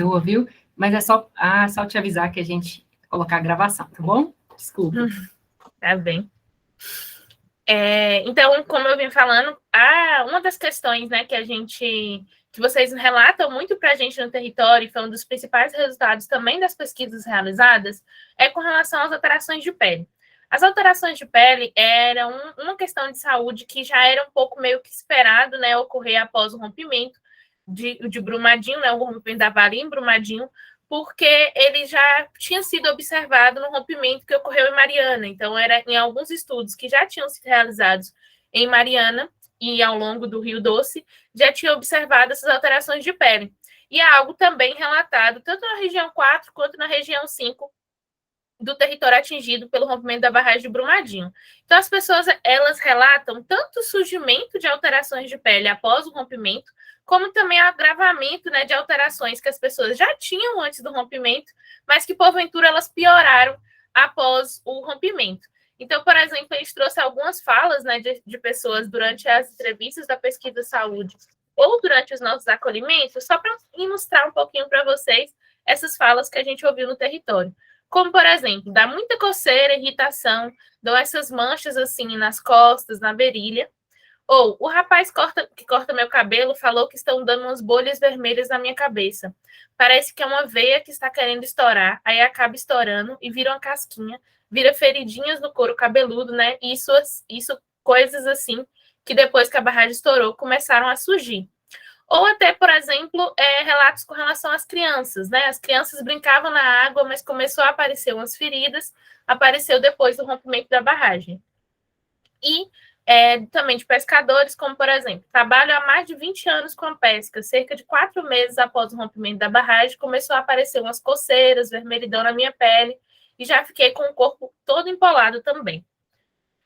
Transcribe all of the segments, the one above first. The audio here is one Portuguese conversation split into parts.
continua, viu? Mas é só te avisar que a gente colocar a gravação, tá bom? Desculpa. Tá bem. Então, como eu vim falando, uma das questões, né, que vocês relatam muito para a gente no território, e foi um dos principais resultados também das pesquisas realizadas, é com relação às alterações de pele. As alterações de pele eram uma questão de saúde que já era um pouco meio que esperado, né, ocorrer após o rompimento de Brumadinho, né, o rompimento da Vale em Brumadinho, porque ele já tinha sido observado no rompimento que ocorreu em Mariana. Então, era em alguns estudos que já tinham sido realizados em Mariana e ao longo do Rio Doce, já tinha observado essas alterações de pele. E é algo também relatado tanto na região 4 quanto na região 5 do território atingido pelo rompimento da barragem de Brumadinho. Então, as pessoas, elas relatam tanto o surgimento de alterações de pele após o rompimento, como também o agravamento, né, de alterações que as pessoas já tinham antes do rompimento, mas que, porventura, elas pioraram após o rompimento. Então, por exemplo, a gente trouxe algumas falas, né, de pessoas durante as entrevistas da Pesquisa Saúde ou durante os nossos acolhimentos, só para ilustrar um pouquinho para vocês essas falas que a gente ouviu no território. Como, por exemplo, dá muita coceira, irritação, dão essas manchas assim nas costas, na virilha. Ou o rapaz que corta meu cabelo falou que estão dando umas bolhas vermelhas na minha cabeça. Parece que é uma veia que está querendo estourar, aí acaba estourando e vira uma casquinha, vira feridinhas no couro cabeludo, né? Isso coisas assim que depois que a barragem estourou começaram a surgir. Ou até, por exemplo, relatos com relação às crianças, né? As crianças brincavam na água, mas começou a aparecer umas feridas, apareceu depois do rompimento da barragem. E também de pescadores, como, por exemplo, trabalho há mais de 20 anos com a pesca. Cerca de 4 meses após o rompimento da barragem, começou a aparecer umas coceiras, vermelhidão na minha pele, e já fiquei com o corpo todo empolado também.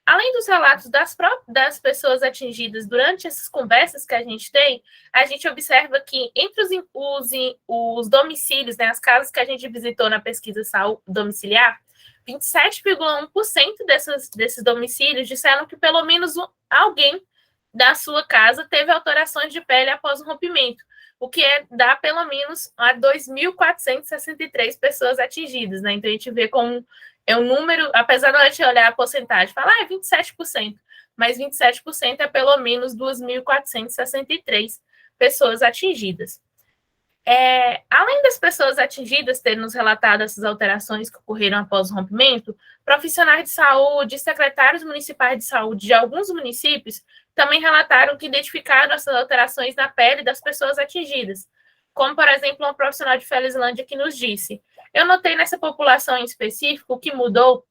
Além dos relatos das pessoas atingidas durante essas conversas que a gente observa que entre os domicílios, né, as casas que a gente visitou na pesquisa domiciliar, 27,1% desses domicílios disseram que pelo menos alguém da sua casa teve alterações de pele após o rompimento, o que dá pelo menos a 2.463 pessoas atingidas, né? Então a gente vê como é um número, apesar de a gente olhar a porcentagem, falar é 27%, mas 27% é pelo menos 2.463 pessoas atingidas. Além das pessoas atingidas terem nos relatado essas alterações que ocorreram após o rompimento, profissionais de saúde e secretários municipais de saúde de alguns municípios também relataram que identificaram essas alterações na pele das pessoas atingidas, como, por exemplo, um profissional de Felizlândia que nos disse: eu notei nessa população em específico o que mudou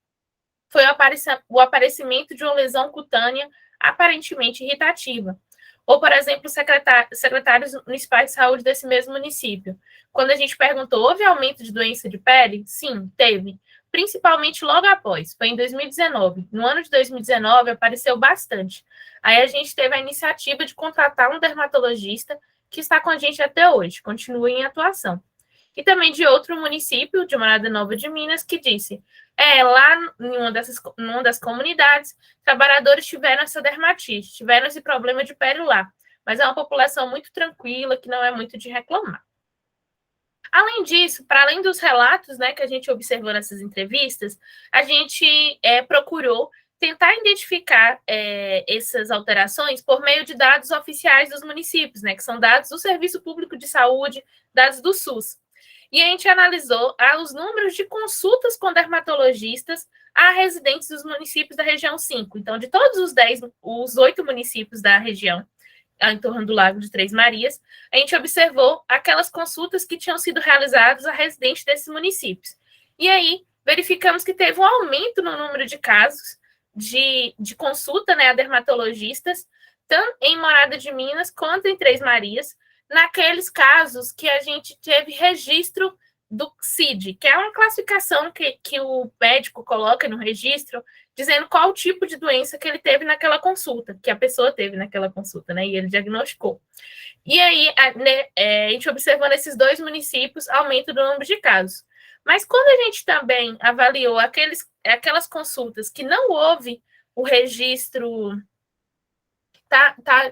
foi o aparecimento de uma lesão cutânea aparentemente irritativa. Ou, por exemplo, secretários municipais de saúde desse mesmo município. Quando a gente perguntou, houve aumento de doença de pele? Sim, teve. Principalmente logo após, foi em 2019. No ano de 2019, apareceu bastante. Aí a gente teve a iniciativa de contratar um dermatologista que está com a gente até hoje, continua em atuação. E também de outro município, de Morada Nova de Minas, que disse: lá em uma das comunidades, trabalhadores tiveram essa dermatite, tiveram esse problema de pele lá, mas é uma população muito tranquila, que não é muito de reclamar. Além disso, para além dos relatos, né, que a gente observou nessas entrevistas, a gente procurou tentar identificar essas alterações por meio de dados oficiais dos municípios, né, que são dados do Serviço Público de Saúde, dados do SUS. E a gente analisou os números de consultas com dermatologistas a residentes dos municípios da região 5. Então, de todos os 8 municípios da região, em torno do Lago de Três Marias, a gente observou aquelas consultas que tinham sido realizadas a residentes desses municípios. E aí, verificamos que teve um aumento no número de casos de consulta, né, a dermatologistas, tanto em Morada de Minas quanto em Três Marias, naqueles casos que a gente teve registro do CID, que é uma classificação que o médico coloca no registro, dizendo qual o tipo de doença que ele teve naquela consulta, que a pessoa teve naquela consulta, né? E ele diagnosticou. E aí, a gente observou nesses 2 municípios aumento do número de casos. Mas quando a gente também avaliou aquelas consultas que não houve o registro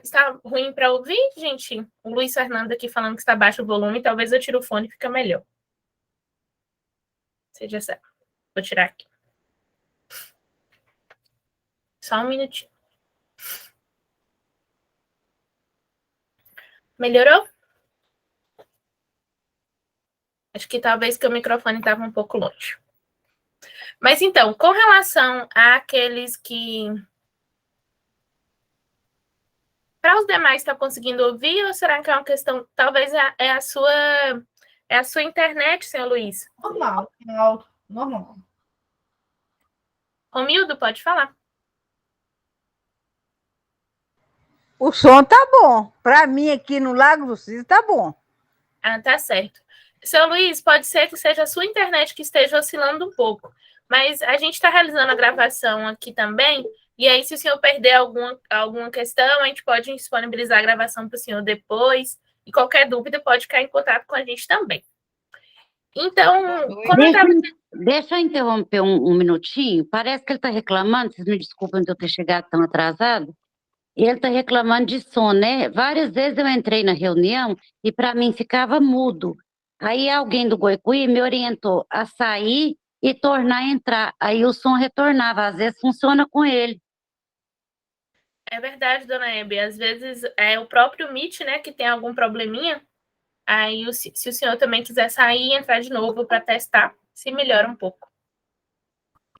Está ruim para ouvir, gente? O Luiz Fernando aqui falando que está baixo o volume. Talvez eu tire o fone e fica melhor. Seja certo. Vou tirar aqui. Só um minutinho. Melhorou? Acho que talvez que o microfone estava um pouco longe. Mas então, com relação àqueles que... Para os demais, está conseguindo ouvir ou será que é uma questão... Talvez é a sua internet, senhor Luiz? Normal. Romildo, pode falar. O som tá bom. Para mim, aqui no Lago do Cisne, tá bom. Ah, tá certo. Seu Luiz, pode ser que seja a sua internet que esteja oscilando um pouco, mas a gente está realizando a gravação aqui também, e aí se o senhor perder alguma questão, a gente pode disponibilizar a gravação para o senhor depois, e qualquer dúvida pode ficar em contato com a gente também. Então, como eu tava... Deixa eu interromper um minutinho, parece que ele está reclamando, vocês me desculpem de eu ter chegado tão atrasado, ele está reclamando de som, né? Várias vezes eu entrei na reunião e para mim ficava mudo. Aí alguém do Goicuí me orientou a sair e tornar a entrar. Aí o som retornava, às vezes funciona com ele. É verdade, dona Hebe. Às vezes é o próprio Meet, né, que tem algum probleminha. Aí, se o senhor também quiser sair e entrar de novo para testar, se melhora um pouco.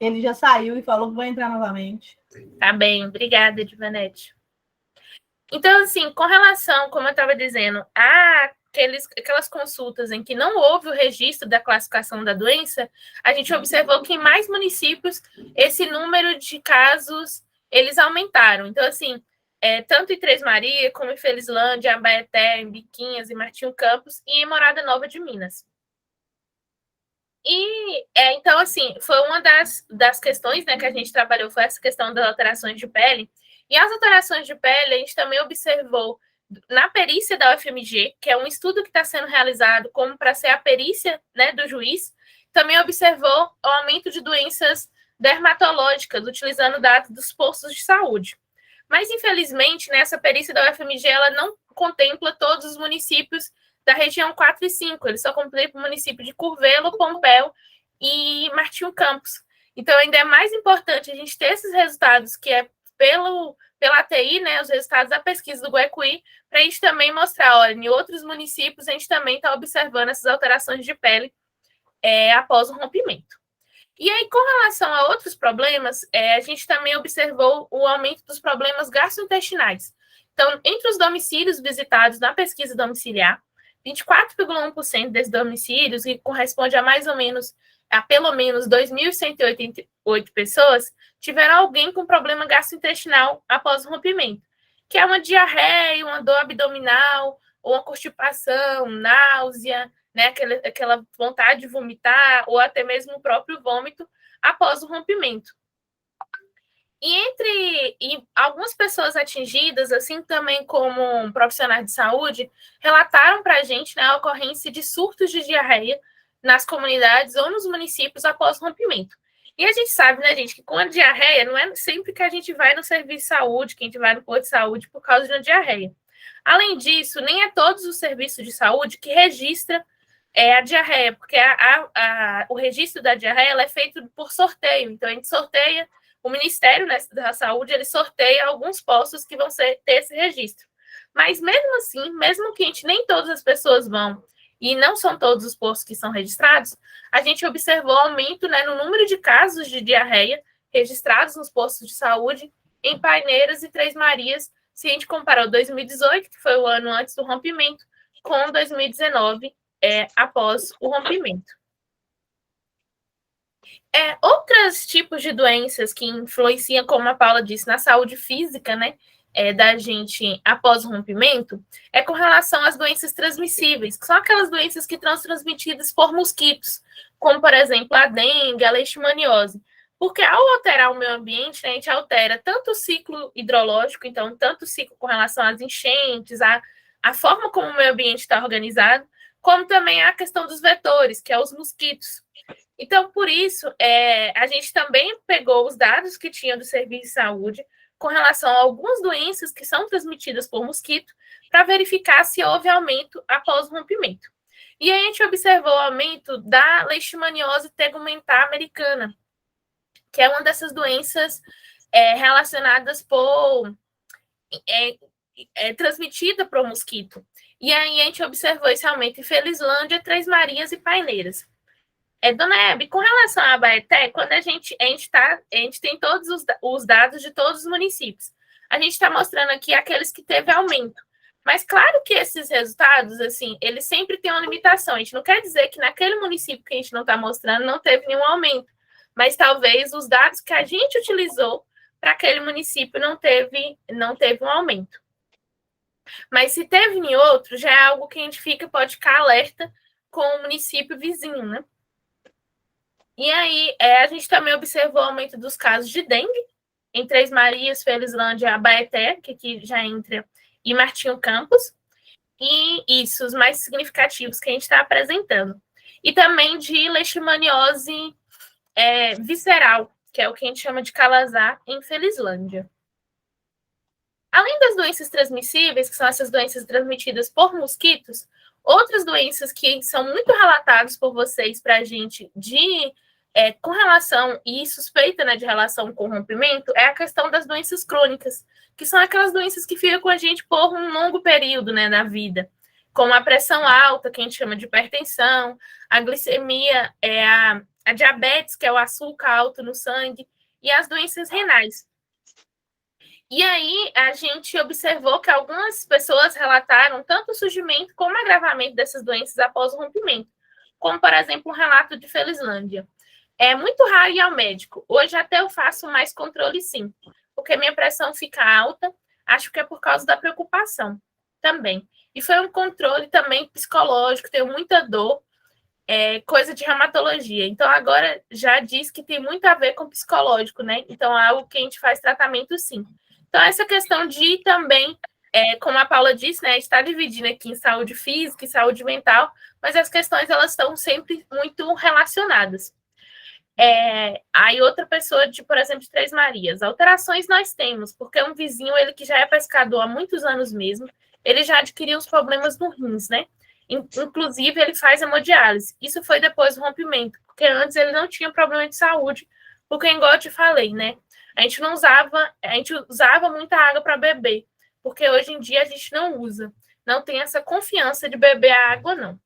Ele já saiu e falou que vai entrar novamente. Tá bem, obrigada, Edvanete. Então, assim, com relação, como eu estava dizendo, aquelas consultas em que não houve o registro da classificação da doença, a gente observou que em mais municípios esse número de casos, eles aumentaram. Então, assim, tanto em Três Marias, como em Felizlândia, Abaeté, em Biquinhas, em Martinho Campos e em Morada Nova de Minas. E, então, assim, foi uma das questões, né, que a gente trabalhou, foi essa questão das alterações de pele. E as alterações de pele, a gente também observou na perícia da UFMG, que é um estudo que está sendo realizado como para ser a perícia, né, do juiz, também observou o aumento de doenças dermatológicas, utilizando dados dos postos de saúde. Mas, infelizmente, nessa perícia da UFMG, ela não contempla todos os municípios da região 4 e 5, ele só contempla o município de Curvelo, Pompéu e Martinho Campos. Então, ainda é mais importante a gente ter esses resultados, que é pela ATI, né, os resultados da pesquisa do Guecuí, para a gente também mostrar, olha, em outros municípios a gente também está observando essas alterações de pele após o rompimento. E aí, com relação a outros problemas, a gente também observou o aumento dos problemas gastrointestinais. Então, entre os domicílios visitados na pesquisa domiciliar, 24,1% desses domicílios, que corresponde a mais ou menos, a pelo menos 2.188 pessoas, tiveram alguém com problema gastrointestinal após o rompimento, que é uma diarreia, uma dor abdominal, ou uma constipação, náusea, né, aquela vontade de vomitar, ou até mesmo o próprio vômito após o rompimento. E algumas pessoas atingidas, assim também como profissionais de saúde, relataram para a gente, né, a ocorrência de surtos de diarreia nas comunidades ou nos municípios após o rompimento. E a gente sabe, né, gente, que com a diarreia não é sempre que a gente vai no serviço de saúde, que a gente vai no posto de saúde por causa de uma diarreia. Além disso, nem é todos os serviços de saúde que registra a diarreia, porque o registro da diarreia ela é feito por sorteio. Então, a gente sorteia, o Ministério, né, da Saúde, ele sorteia alguns postos que vão ter esse registro. Mas, mesmo assim, mesmo que nem todas as pessoas vão, e não são todos os postos que são registrados, a gente observou aumento, né, no número de casos de diarreia registrados nos postos de saúde em Paineiras e Três Marias, se a gente comparou 2018, que foi o ano antes do rompimento, com 2019, após o rompimento. Outros tipos de doenças que influenciam, como a Paula disse, na saúde física, né, da gente após o rompimento, é com relação às doenças transmissíveis, que são aquelas doenças que são transmitidas por mosquitos, como, por exemplo, a dengue, a leishmaniose. Porque ao alterar o meio ambiente, né, a gente altera tanto o ciclo hidrológico, então, tanto o ciclo com relação às enchentes, a forma como o meio ambiente está organizado, como também a questão dos vetores, que é os mosquitos. Então, por isso, a gente também pegou os dados que tinha do Serviço de Saúde, com relação a algumas doenças que são transmitidas por mosquito, para verificar se houve aumento após o rompimento. E aí a gente observou o aumento da leishmaniose tegumentar americana, que é uma dessas doenças relacionadas por transmitida por mosquito. E aí a gente observou esse aumento em Felizlândia, Três Marias e Paineiras. Dona Hebe, com relação à Abaeté, quando a gente tem todos os dados de todos os municípios. A gente está mostrando aqui aqueles que teve aumento. Mas claro que esses resultados, assim, eles sempre têm uma limitação. A gente não quer dizer que naquele município que a gente não está mostrando não teve nenhum aumento. Mas talvez os dados que a gente utilizou para aquele município não teve um aumento. Mas se teve em outro, já é algo que a gente pode ficar alerta com o município vizinho, né? E aí, a gente também observou o aumento dos casos de dengue em Três Marias, Felizlândia, Abaeté, que aqui já entra, e Martinho Campos, e isso, os mais significativos que a gente está apresentando. E também de leishmaniose visceral, que é o que a gente chama de calazar em Felizlândia. Além das doenças transmissíveis, que são essas doenças transmitidas por mosquitos, outras doenças que são muito relatadas por vocês para a gente com relação e suspeita, né, de relação com rompimento, é a questão das doenças crônicas, que são aquelas doenças que ficam com a gente por um longo período, né, na vida, como a pressão alta, que a gente chama de hipertensão, a glicemia, a diabetes, que é o açúcar alto no sangue, e as doenças renais. E aí, a gente observou que algumas pessoas relataram tanto o surgimento como o agravamento dessas doenças após o rompimento, como, por exemplo, um relato de Felizlândia. É muito raro ir ao médico. Hoje até eu faço mais controle, sim, porque minha pressão fica alta, acho que é por causa da preocupação também. E foi um controle também psicológico, tenho muita dor, coisa de reumatologia. Então, agora já diz que tem muito a ver com psicológico, né? Então, é algo que a gente faz tratamento, sim. Então, essa questão de também, como a Paula disse, né, está dividindo aqui em saúde física e saúde mental, mas as questões, elas estão sempre muito relacionadas. Aí outra pessoa, por exemplo, de Três Marias. Alterações nós temos, porque um vizinho, ele que já é pescador há muitos anos mesmo, ele já adquiriu os problemas no rins, né? Inclusive, ele faz hemodiálise. Isso foi depois do rompimento, porque antes ele não tinha problema de saúde, porque, igual eu te falei, né? A gente usava muita água para beber, porque hoje em dia a gente não usa. Não tem essa confiança de beber a água, não.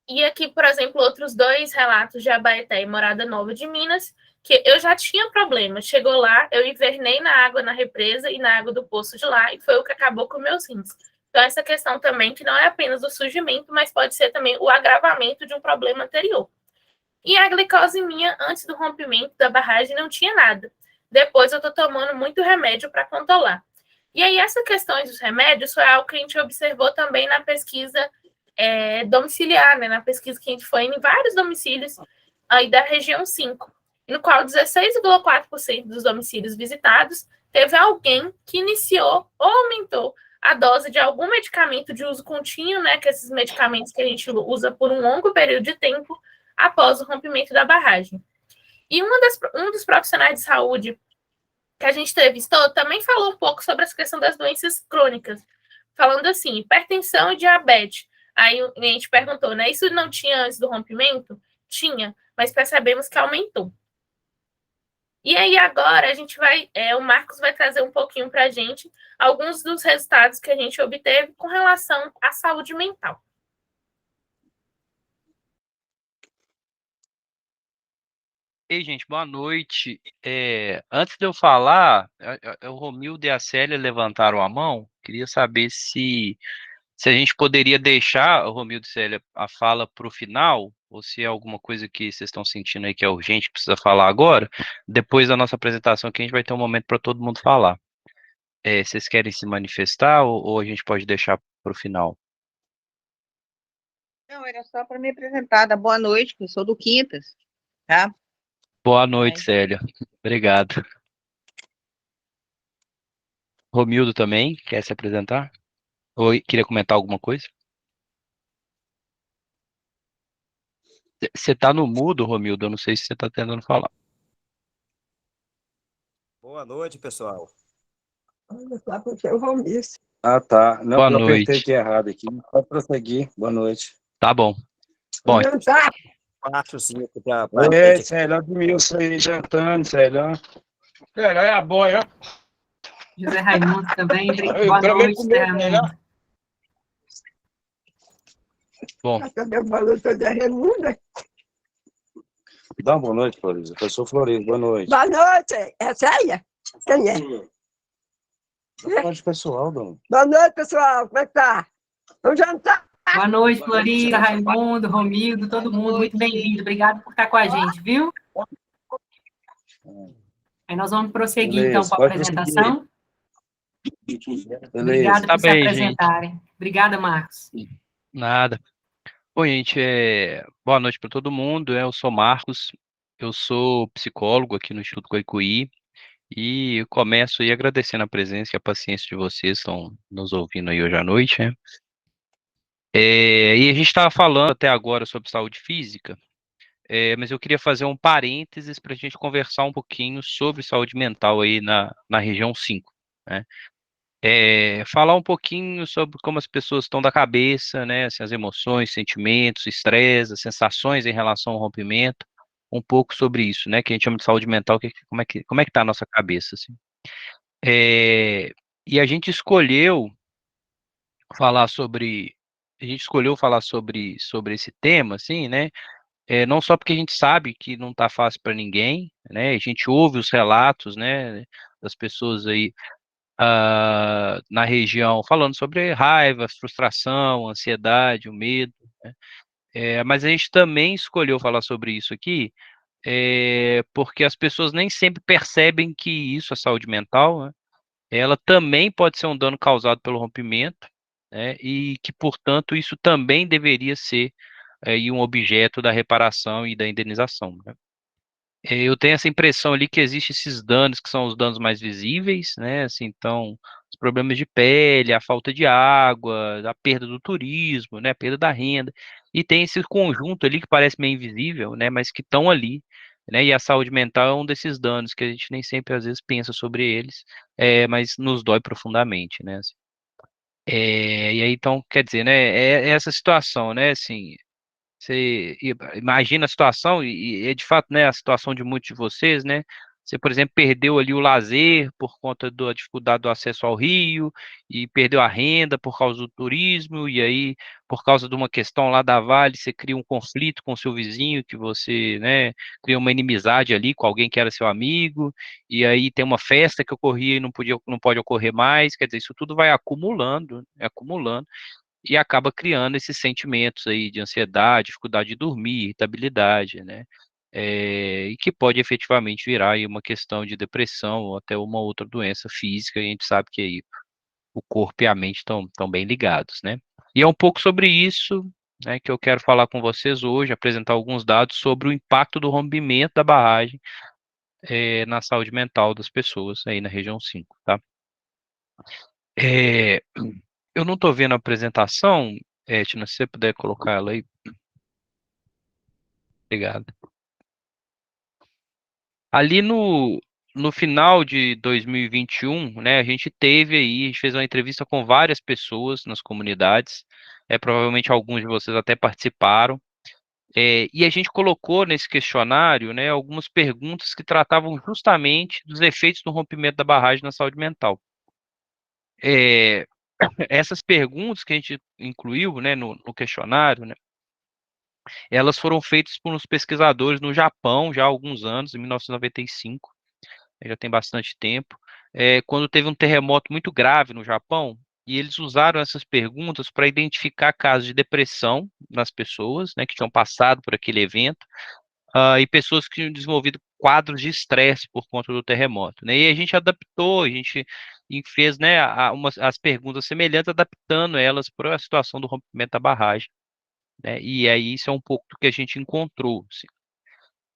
E aqui, por exemplo, outros 2 relatos de Abaeté e Morada Nova de Minas, que eu já tinha problema. Chegou lá, eu invernei na água na represa e na água do poço de lá, e foi o que acabou com meus rins. Então, essa questão também, que não é apenas o surgimento, mas pode ser também o agravamento de um problema anterior. E a glicose minha, antes do rompimento da barragem, não tinha nada. Depois, eu estou tomando muito remédio para controlar. E aí, essa questão dos remédios foi algo que a gente observou também na pesquisa domiciliar, né? Na pesquisa que a gente foi em vários domicílios aí da região 5, no qual 16,4% dos domicílios visitados teve alguém que iniciou ou aumentou a dose de algum medicamento de uso contínuo, né? Que esses medicamentos que a gente usa por um longo período de tempo após o rompimento da barragem. E um dos profissionais de saúde que a gente entrevistou também falou um pouco sobre essa questão das doenças crônicas, falando assim, hipertensão e diabetes. Aí a gente perguntou, né? Isso não tinha antes do rompimento? Tinha, mas percebemos que aumentou. E aí agora a gente o Marcos vai trazer um pouquinho para a gente alguns dos resultados que a gente obteve com relação à saúde mental. Ei, gente, boa noite. Antes de eu falar, o Romildo e a Célia levantaram a mão. Queria saber se a gente poderia deixar, o Romildo e Célia, a fala para o final, ou se é alguma coisa que vocês estão sentindo aí que é urgente, que precisa falar agora. Depois da nossa apresentação aqui, a gente vai ter um momento para todo mundo falar. Vocês querem se manifestar ou a gente pode deixar para o final? Não, era só para me apresentar. Boa noite, que eu sou do Quintas, tá? Boa noite, Célia. Obrigado. Romildo também quer se apresentar? Ou queria comentar alguma coisa? Você tá no mudo, Romildo? Eu não sei se você tá tentando falar. Boa noite, pessoal. Olha só, porque eu vou nisso. Ah, tá. Não, Boa eu apertei noite. aqui errado aqui. Pode prosseguir. Boa noite. Tá bom. Bom, Não tá. Baixo, sim, pra Ei, gente. Célio, Milson aí jantando, Célio. Célio, é a boia. José Raimundo também. Aí, Boa pelo menos noite, José comeu, né? Raimundo. bom. Cadê o valor todo é remunda? Dá uma boa noite, Floriza. Eu sou Floriza. Boa noite. Boa noite. É Célia? Quem é? Boa noite, pessoal, dona. Boa noite, pessoal. Como é que tá? Vamos jantar? Boa noite, Florida, Raimundo, Romildo, todo mundo. Muito bem-vindo. Obrigado por estar com a gente, viu? Aí nós vamos prosseguir, então, Beleza, com a pode apresentação. Beleza. Obrigada Tá por se bem, gente. apresentarem. Obrigada, Marcos. Nada. Bom, gente, boa noite para todo mundo. Eu sou Marcos, eu sou psicólogo aqui no Instituto Coicuí e eu começo aí agradecendo a presença e a paciência de vocês que estão nos ouvindo aí hoje à noite, né? E a gente estava falando até agora sobre saúde física, mas eu queria fazer um parênteses para a gente conversar um pouquinho sobre saúde mental aí na região 5, né? Falar um pouquinho sobre como as pessoas estão da cabeça, né? Assim, as emoções, sentimentos, estresse, as sensações em relação ao rompimento, um pouco sobre isso, né? Que a gente chama de saúde mental, como é que tá a nossa cabeça, assim. E a gente escolheu falar sobre, sobre esse tema, assim, né? Não só porque a gente sabe que não tá fácil para ninguém, né? A gente ouve os relatos, né? Das pessoas aí na região, falando sobre raiva, frustração, ansiedade, o medo, né? Mas a gente também escolheu falar sobre isso aqui, porque as pessoas nem sempre percebem que isso, a saúde mental, né, ela também pode ser um dano causado pelo rompimento, né, e que, portanto, isso também deveria ser aí um objeto da reparação e da indenização, né? Eu tenho essa impressão ali que existem esses danos que são os danos mais visíveis, né? Assim, então, os problemas de pele, a falta de água, a perda do turismo, né? A perda da renda. E tem esse conjunto ali que parece meio invisível, né? Mas que estão ali, né? E a saúde mental é um desses danos que a gente nem sempre, às vezes, pensa sobre eles, mas nos dói profundamente, né? Assim. E aí, então, quer dizer, né? É essa situação, né? Assim, você imagina a situação, e é de fato, né, a situação de muitos de vocês, né? Você, por exemplo, perdeu ali o lazer por conta da dificuldade do acesso ao rio, e perdeu a renda por causa do turismo, e aí, por causa de uma questão lá da Vale, você cria um conflito com o seu vizinho, que você, né, cria uma inimizade ali com alguém que era seu amigo, e aí tem uma festa que ocorria e não pode ocorrer mais, quer dizer, isso tudo vai acumulando, acumulando e acaba criando esses sentimentos aí de ansiedade, dificuldade de dormir, irritabilidade, né? E que pode efetivamente virar aí uma questão de depressão ou até uma outra doença física, e a gente sabe que aí o corpo e a mente estão bem ligados, né? E é um pouco sobre isso, né, que eu quero falar com vocês hoje, apresentar alguns dados sobre o impacto do rompimento da barragem na saúde mental das pessoas aí na região 5, tá? É, eu não estou vendo a apresentação, Tina, se você puder colocar ela aí. Obrigado. Ali no final de 2021, né, a gente fez uma entrevista com várias pessoas nas comunidades, provavelmente alguns de vocês até participaram, e a gente colocou nesse questionário, né, algumas perguntas que tratavam justamente dos efeitos do rompimento da barragem na saúde mental. Essas perguntas que a gente incluiu, né, no questionário, né, elas foram feitas por uns pesquisadores no Japão já há alguns anos, em 1995, já tem bastante tempo, quando teve um terremoto muito grave no Japão, e eles usaram essas perguntas para identificar casos de depressão nas pessoas, né, que tinham passado por aquele evento, e pessoas que tinham desenvolvido quadros de estresse por conta do terremoto, né? E a gente adaptou, a gente fez, né, as perguntas semelhantes, adaptando elas para a situação do rompimento da barragem, né? E aí isso é um pouco do que a gente encontrou, assim.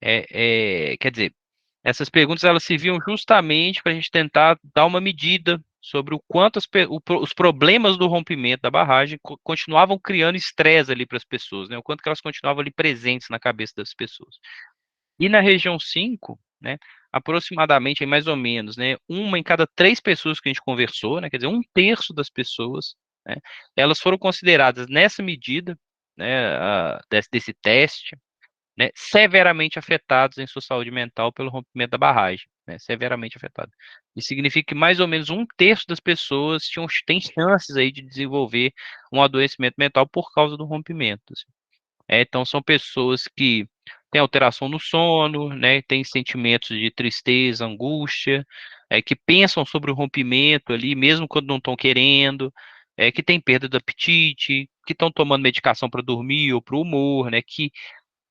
Quer dizer, essas perguntas elas serviam justamente para a gente tentar dar uma medida sobre o quanto os problemas do rompimento da barragem continuavam criando estresse ali para as pessoas, né? O quanto que elas continuavam ali presentes na cabeça das pessoas. E na região 5, né, aproximadamente, aí, mais ou menos, né, uma em cada 3 pessoas que a gente conversou, né, quer dizer, 1/3 das pessoas, né, elas foram consideradas nessa medida, né, desse teste, né, severamente afetados em sua saúde mental pelo rompimento da barragem, né, severamente afetados. Isso significa que mais ou menos 1/3 das pessoas têm chances aí de desenvolver um adoecimento mental por causa do rompimento, assim. Então, são pessoas que têm alteração no sono, né, têm sentimentos de tristeza, angústia, que pensam sobre o rompimento ali, mesmo quando não estão querendo, que têm perda do apetite, que estão tomando medicação para dormir ou para o humor, né, que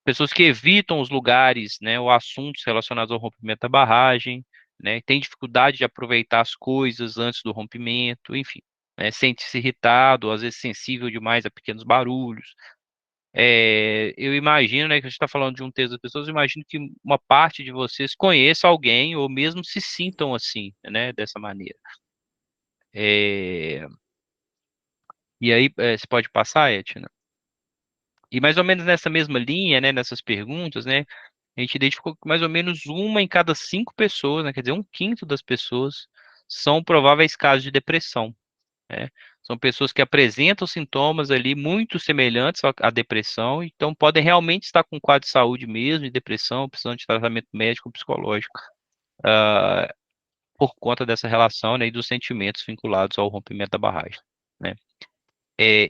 pessoas que evitam os lugares, né, ou assuntos relacionados ao rompimento da barragem, né, têm dificuldade de aproveitar as coisas antes do rompimento, enfim, né, sente-se irritado, às vezes sensível demais a pequenos barulhos. Eu imagino, né, que a gente está falando de 1/3 das pessoas, eu imagino que uma parte de vocês conheça alguém ou mesmo se sintam assim, né, dessa maneira. É, E aí, você pode passar, Etna? E mais ou menos nessa mesma linha, né, nessas perguntas, né, a gente identificou que mais ou menos uma em cada 5 pessoas, né, quer dizer, 1/5 das pessoas são prováveis casos de depressão, né? São pessoas que apresentam sintomas ali muito semelhantes à depressão, então podem realmente estar com quadro de saúde mesmo, de depressão, precisando de tratamento médico ou psicológico, por conta dessa relação, né, e dos sentimentos vinculados ao rompimento da barragem, né?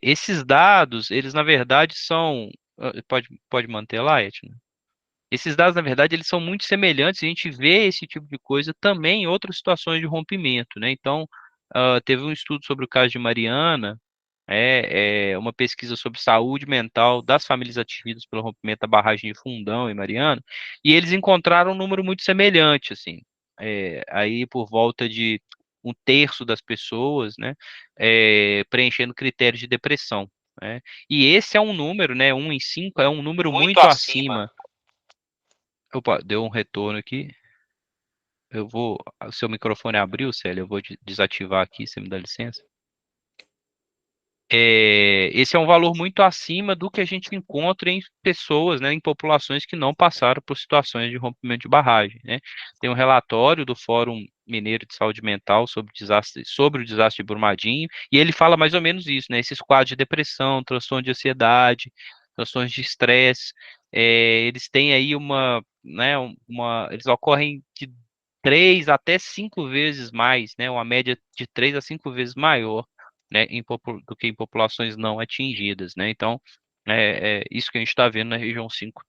Esses dados, eles na verdade são... Pode manter lá, Etna? Esses dados, na verdade, eles são muito semelhantes, a gente vê esse tipo de coisa também em outras situações de rompimento, né? Então, teve um estudo sobre o caso de Mariana, uma pesquisa sobre saúde mental das famílias atingidas pelo rompimento da barragem de Fundão em Mariana, e eles encontraram um número muito semelhante, assim, aí por volta de 1/3 das pessoas, né, preenchendo critérios de depressão, né? E esse é um número, né, 1 em 5 é um número muito acima. Opa, deu um retorno aqui. O seu microfone abriu, Célia, eu vou desativar aqui, você me dá licença. Esse é um valor muito acima do que a gente encontra em pessoas, né, em populações que não passaram por situações de rompimento de barragem, né? Tem um relatório do Fórum Mineiro de Saúde Mental sobre o desastre de Brumadinho, e ele fala mais ou menos isso, né? Esses quadros de depressão, transtorno de ansiedade, transtornos de estresse, eles têm aí né, eles ocorrem de 3 até 5 vezes mais, né? Uma média de 3 a 5 vezes maior, né, do que em populações não atingidas, né? Então, isso que a gente está vendo na região 5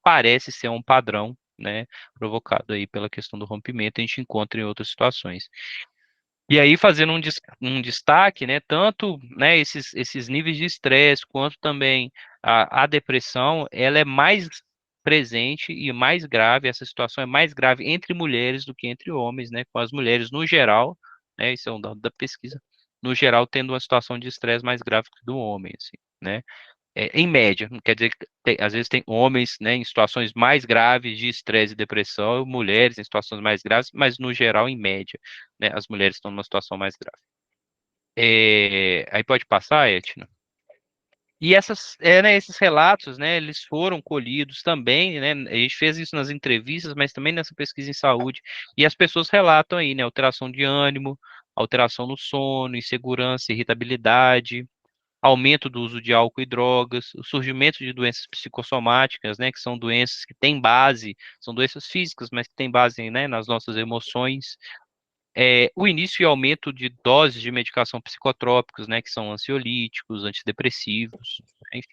parece ser um padrão, né, provocado aí pela questão do rompimento, a gente encontra em outras situações. E aí, fazendo um destaque, né, tanto, né, esses níveis de estresse, quanto também a depressão, ela é mais presente e mais grave, essa situação é mais grave entre mulheres do que entre homens, né, com as mulheres no geral, né, isso é um dado da pesquisa, no geral tendo uma situação de estresse mais grave que do homem, assim, né, em média, não quer dizer que às vezes tem homens, né, em situações mais graves de estresse e depressão, mulheres em situações mais graves, mas no geral, em média, né, as mulheres estão numa situação mais grave. Aí pode passar, Etna? E né, esses relatos, né, eles foram colhidos também, né, a gente fez isso nas entrevistas, mas também nessa pesquisa em saúde, e as pessoas relatam aí, né, alteração de ânimo, alteração no sono, insegurança, irritabilidade, aumento do uso de álcool e drogas, o surgimento de doenças psicossomáticas, né, que são doenças que têm base, são doenças físicas, mas que têm base, né, nas nossas emoções, o início e aumento de doses de medicação psicotrópicos, né, que são ansiolíticos, antidepressivos, enfim.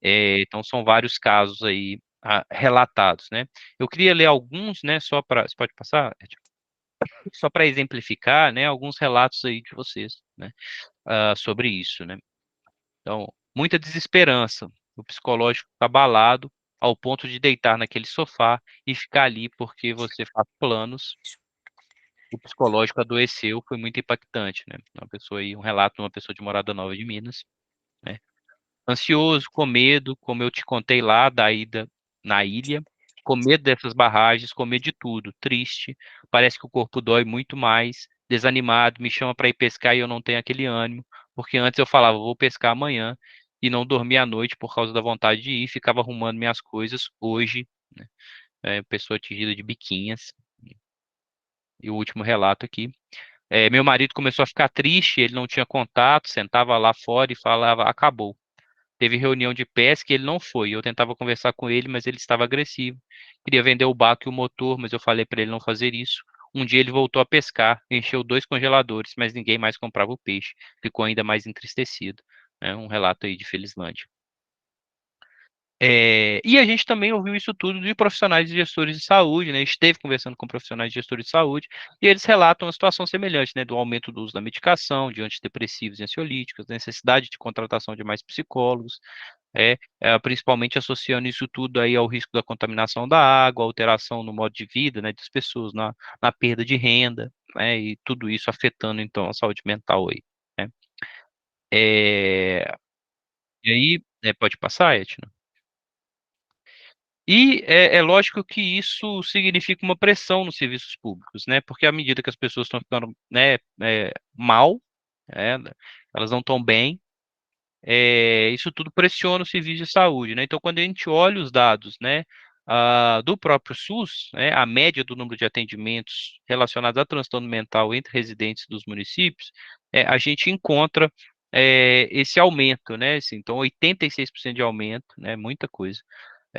Então, são vários casos aí relatados, né. Eu queria ler alguns, né, você pode passar? Só para exemplificar, né, alguns relatos aí de vocês, né, sobre isso, né. Então, muita desesperança, o psicológico está abalado ao ponto de deitar naquele sofá e ficar ali porque você faz planos. O psicológico adoeceu, foi muito impactante, né? Um relato de uma pessoa de Morada Nova de Minas, né? Ansioso, com medo, como eu te contei lá da ida na ilha, com medo dessas barragens, com medo de tudo, triste, parece que o corpo dói muito mais, desanimado, me chama para ir pescar e eu não tenho aquele ânimo, porque antes eu falava, vou pescar amanhã, e não dormia à noite por causa da vontade de ir, ficava arrumando minhas coisas, hoje, né, pessoa atingida de biquinhas, E o último relato aqui. Meu marido começou a ficar triste, ele não tinha contato, sentava lá fora e falava, acabou. Teve reunião de pesca e ele não foi. Eu tentava conversar com ele, mas ele estava agressivo. Queria vender o barco e o motor, mas eu falei para ele não fazer isso. Um dia ele voltou a pescar, encheu 2 congeladores, mas ninguém mais comprava o peixe. Ficou ainda mais entristecido. Um relato aí de Felizlândia. E a gente também ouviu isso tudo de profissionais e gestores de saúde, né? Esteve conversando com profissionais e gestores de saúde e eles relatam uma situação semelhante, né? Do aumento do uso da medicação, de antidepressivos e ansiolíticos, necessidade de contratação de mais psicólogos, principalmente associando isso tudo aí ao risco da contaminação da água, alteração no modo de vida, né? Das pessoas, na perda de renda, né? E tudo isso afetando, então, a saúde mental aí, né? E aí, pode passar, Etna? E é lógico que isso significa uma pressão nos serviços públicos, né? Porque à medida que as pessoas estão ficando, né, mal, elas não estão bem, isso tudo pressiona o serviço de saúde, né? Então, quando a gente olha os dados, né, do próprio SUS, né, a média do número de atendimentos relacionados a transtorno mental entre residentes dos municípios, a gente encontra esse aumento, né? Assim, então, 86% de aumento, né? Muita coisa.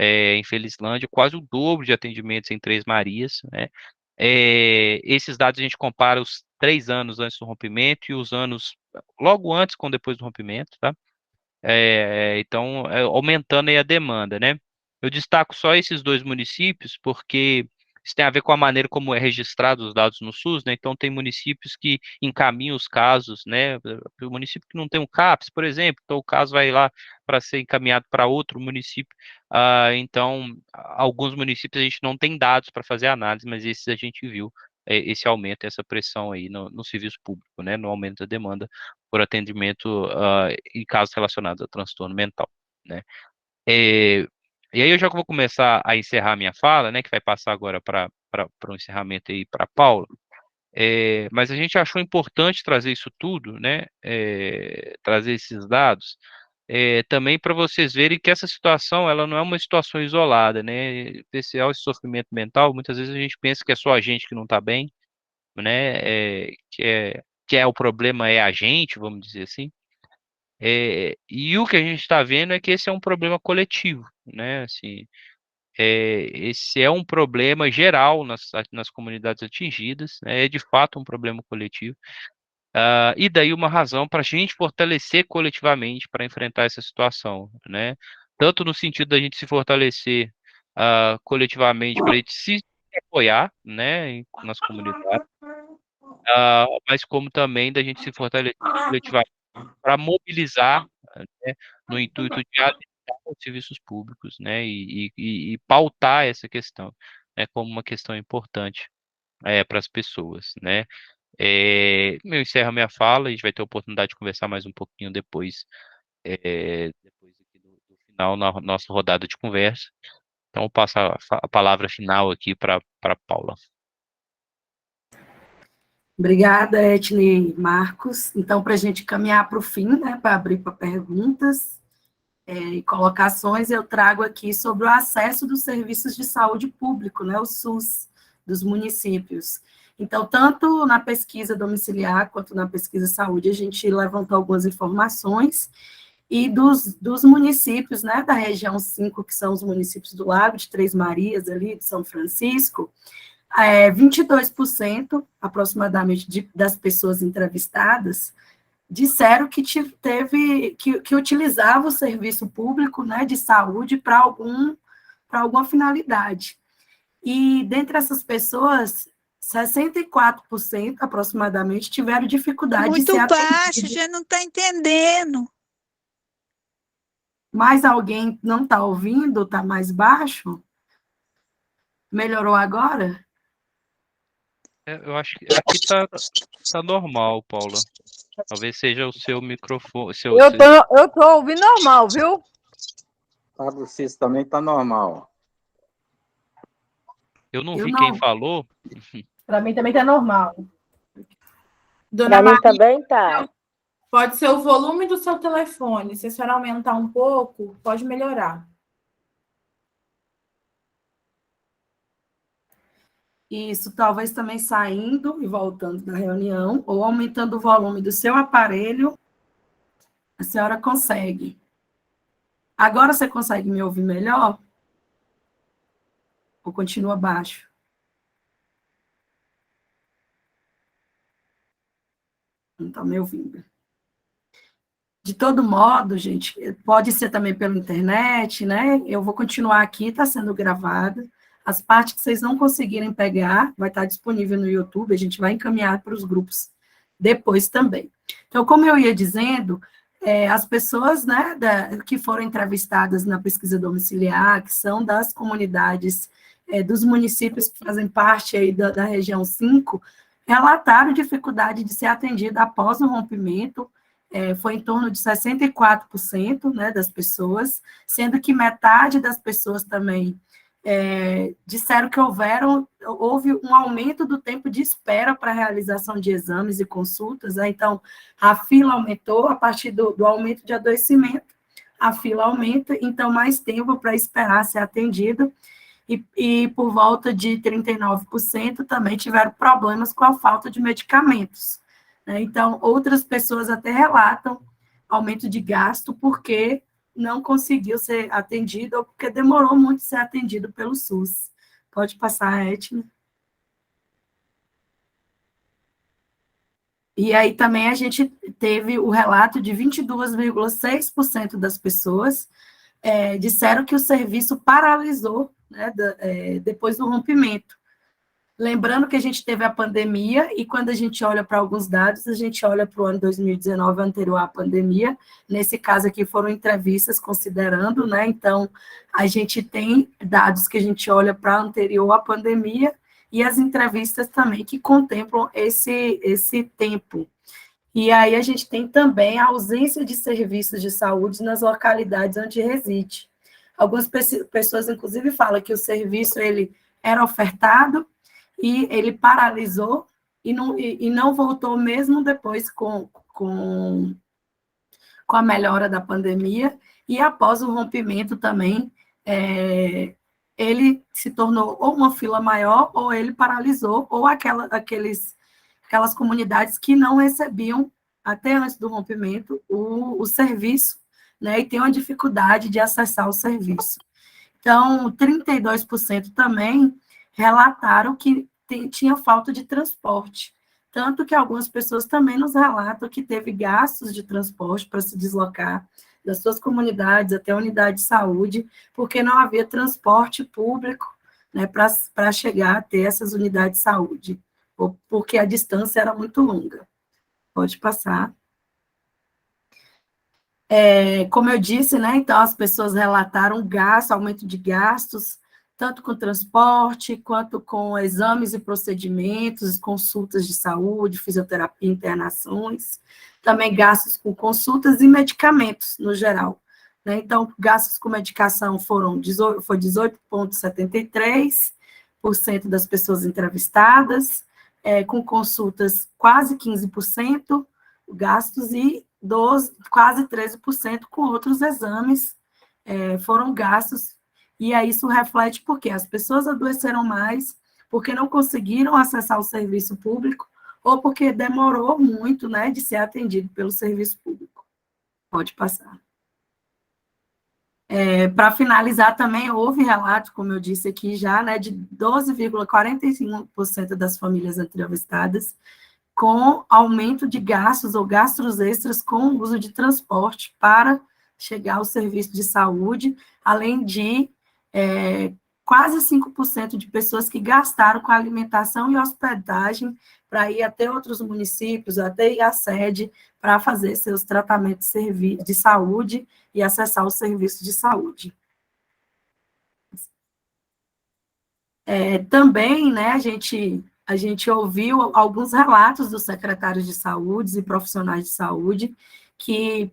Em Felizlândia, quase o dobro de atendimentos em Três Marias, né? Esses dados a gente compara os 3 anos antes do rompimento e os anos logo antes com depois do rompimento, tá? Então, aumentando aí a demanda, né? Eu destaco só esses 2 municípios porque isso tem a ver com a maneira como é registrado os dados no SUS, né? Então, tem municípios que encaminham os casos, né? O município que não tem um CAPS, por exemplo, então o caso vai lá para ser encaminhado para outro município. Então, alguns municípios a gente não tem dados para fazer análise, mas esses a gente viu esse aumento, essa pressão aí no serviço público, né? No aumento da demanda por atendimento em casos relacionados a transtorno mental, né? E aí eu já vou começar a encerrar minha fala, né, que vai passar agora para o encerramento aí para Paula. Mas a gente achou importante trazer isso tudo, né, trazer esses dados, também para vocês verem que essa situação ela não é uma situação isolada, né? Esse sofrimento mental, muitas vezes a gente pensa que é só a gente que não está bem, né? Que o problema é a gente, vamos dizer assim. E o que a gente está vendo é que esse é um problema coletivo, né? Assim, esse é um problema geral nas comunidades atingidas, né? É de fato um problema coletivo. E daí uma razão para a gente fortalecer coletivamente para enfrentar essa situação, né? Tanto no sentido da gente se fortalecer coletivamente para a gente se apoiar, né, nas comunidades, mas como também da gente se fortalecer coletivamente para mobilizar, né, no intuito de adaptar os serviços públicos, né, e pautar essa questão, né, como uma questão importante para as pessoas, né. Eu encerro minha fala, a gente vai ter a oportunidade de conversar mais um pouquinho depois, depois aqui do final, na nossa rodada de conversa. Então, eu passo a palavra final aqui para Paula. Obrigada, Etne e Marcos. Então, para a gente caminhar para o fim, né, para abrir para perguntas e colocações, eu trago aqui sobre o acesso dos serviços de saúde público, né, o SUS, dos municípios. Então, tanto na pesquisa domiciliar quanto na pesquisa saúde, a gente levantou algumas informações, e dos municípios, né, da região 5, que são os municípios do Lago, de Três Marias, ali, de São Francisco, 22% aproximadamente das pessoas entrevistadas disseram que que utilizava o serviço público, né, de saúde para alguma finalidade. E dentre essas pessoas, 64% aproximadamente tiveram dificuldade Muito de ser baixo, atendido. já não está entendendo. Mais alguém não está ouvindo? Está mais baixo? Melhorou agora? Eu acho que aqui tá normal, Paula. Talvez seja o seu microfone. Eu tô ouvindo normal, viu? Para vocês também tá normal. Eu não Eu vi não. quem falou. Para mim também tá normal. Dona Para mim Maria, também tá. pode ser o volume do seu telefone. Se a senhora aumentar um pouco, pode melhorar. Isso, talvez também saindo e voltando da reunião, ou aumentando o volume do seu aparelho, a senhora consegue. Agora você consegue me ouvir melhor? Ou continua baixo? Não está me ouvindo. De todo modo, gente, pode ser também pela internet, né? Eu vou continuar aqui, está sendo gravado. As partes que vocês não conseguirem pegar, vai estar disponível no YouTube, a gente vai encaminhar para os grupos depois também. Então, como eu ia dizendo, as pessoas, né, que foram entrevistadas na pesquisa domiciliar, que são das comunidades, dos municípios que fazem parte aí da região 5, relataram dificuldade de ser atendida após o rompimento. Foi em torno de 64%, né, das pessoas, sendo que metade das pessoas também disseram que houve um aumento do tempo de espera para a realização de exames e consultas, né? Então, a fila aumentou a partir do aumento de adoecimento, a fila aumenta, então mais tempo para esperar ser atendido, e por volta de 39% também tiveram problemas com a falta de medicamentos. Então, outras pessoas até relatam aumento de gasto porque não conseguiu ser atendido ou porque demorou muito ser atendido pelo SUS. Pode passar, Etna. E aí também a gente teve o relato de 22,6% das pessoas disseram que o serviço paralisou, né, depois do rompimento. Lembrando que a gente teve a pandemia, e quando a gente olha para alguns dados, a gente olha para o ano 2019, anterior à pandemia. Nesse caso aqui foram entrevistas considerando, né? Então, a gente tem dados que a gente olha para anterior à pandemia, e as entrevistas também que contemplam esse tempo. E aí a gente tem também a ausência de serviços de saúde nas localidades onde reside. Algumas pessoas, inclusive, falam que o serviço ele era ofertado, e ele paralisou e não voltou mesmo depois com a melhora da pandemia, e após o rompimento também, ele se tornou ou uma fila maior, ou ele paralisou, ou aquelas comunidades que não recebiam, até antes do rompimento, o serviço, né, e tem uma dificuldade de acessar o serviço. Então, 32% também relataram que tinha falta de transporte, tanto que algumas pessoas também nos relatam que teve gastos de transporte para se deslocar das suas comunidades até a unidade de saúde, porque não havia transporte público, né, para chegar a ter essas unidades de saúde, ou porque a distância era muito longa. Pode passar. Como eu disse, né, então as pessoas relataram gasto, aumento de gastos, tanto com transporte, quanto com exames e procedimentos, consultas de saúde, fisioterapia, internações, também gastos com consultas e medicamentos, no geral. Né? Então, gastos com medicação foi 18,73% das pessoas entrevistadas, com consultas quase 15%, gastos, e quase 13% com outros exames foram gastos. E aí isso reflete porque as pessoas adoeceram mais, porque não conseguiram acessar o serviço público, ou porque demorou muito, né, de ser atendido pelo serviço público. Pode passar. Para finalizar também, houve relato, como eu disse aqui já, né, de 12,45% das famílias entrevistadas com aumento de gastos ou gastos extras com o uso de transporte para chegar ao serviço de saúde, além de quase 5% de pessoas que gastaram com alimentação e hospedagem para ir até outros municípios, até ir à sede, para fazer seus tratamentos de saúde e acessar o serviço de saúde. Também, né, a gente ouviu alguns relatos dos secretários de saúde e profissionais de saúde que,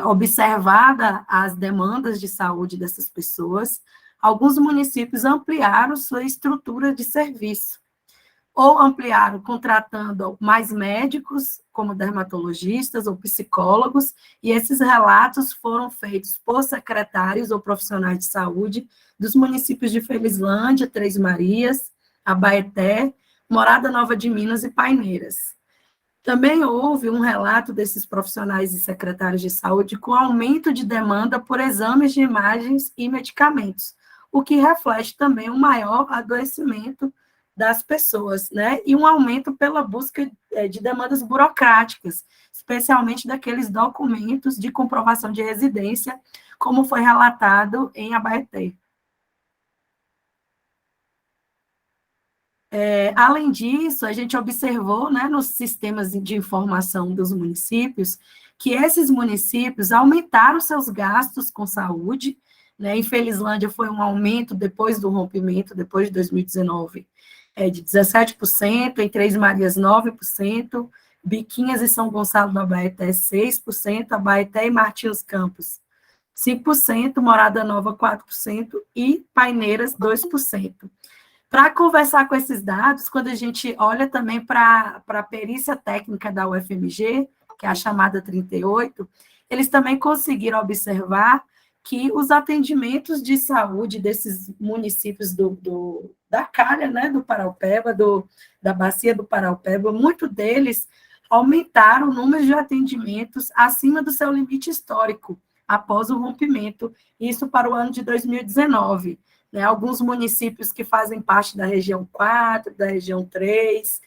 observada as demandas de saúde dessas pessoas, alguns municípios ampliaram sua estrutura de serviço, ou ampliaram contratando mais médicos, como dermatologistas ou psicólogos, e esses relatos foram feitos por secretários ou profissionais de saúde dos municípios de Felizlândia, Três Marias, Abaeté, Morada Nova de Minas e Paineiras. Também houve um relato desses profissionais e secretários de saúde com aumento de demanda por exames de imagens e medicamentos, o que reflete também um maior adoecimento das pessoas, né? E um aumento pela busca de demandas burocráticas, especialmente daqueles documentos de comprovação de residência, como foi relatado em Abaeté. Além disso, a gente observou, né, nos sistemas de informação dos municípios, que esses municípios aumentaram seus gastos com saúde, né? Em Felizlândia foi um aumento depois do rompimento, depois de 2019, de 17%, em Três Marias 9%, Biquinhas e São Gonçalo do Abaeté 6%, Abaeté e Martins Campos 5%, Morada Nova 4% e Paineiras 2%. Para conversar com esses dados, quando a gente olha também para a perícia técnica da UFMG, que é a chamada 38, eles também conseguiram observar que os atendimentos de saúde desses municípios da calha, né, do Paraupeba, da bacia do Paraupeba, muito deles aumentaram o número de atendimentos acima do seu limite histórico, após o rompimento, isso para o ano de 2019. Né, alguns municípios que fazem parte da região 4, da região 3,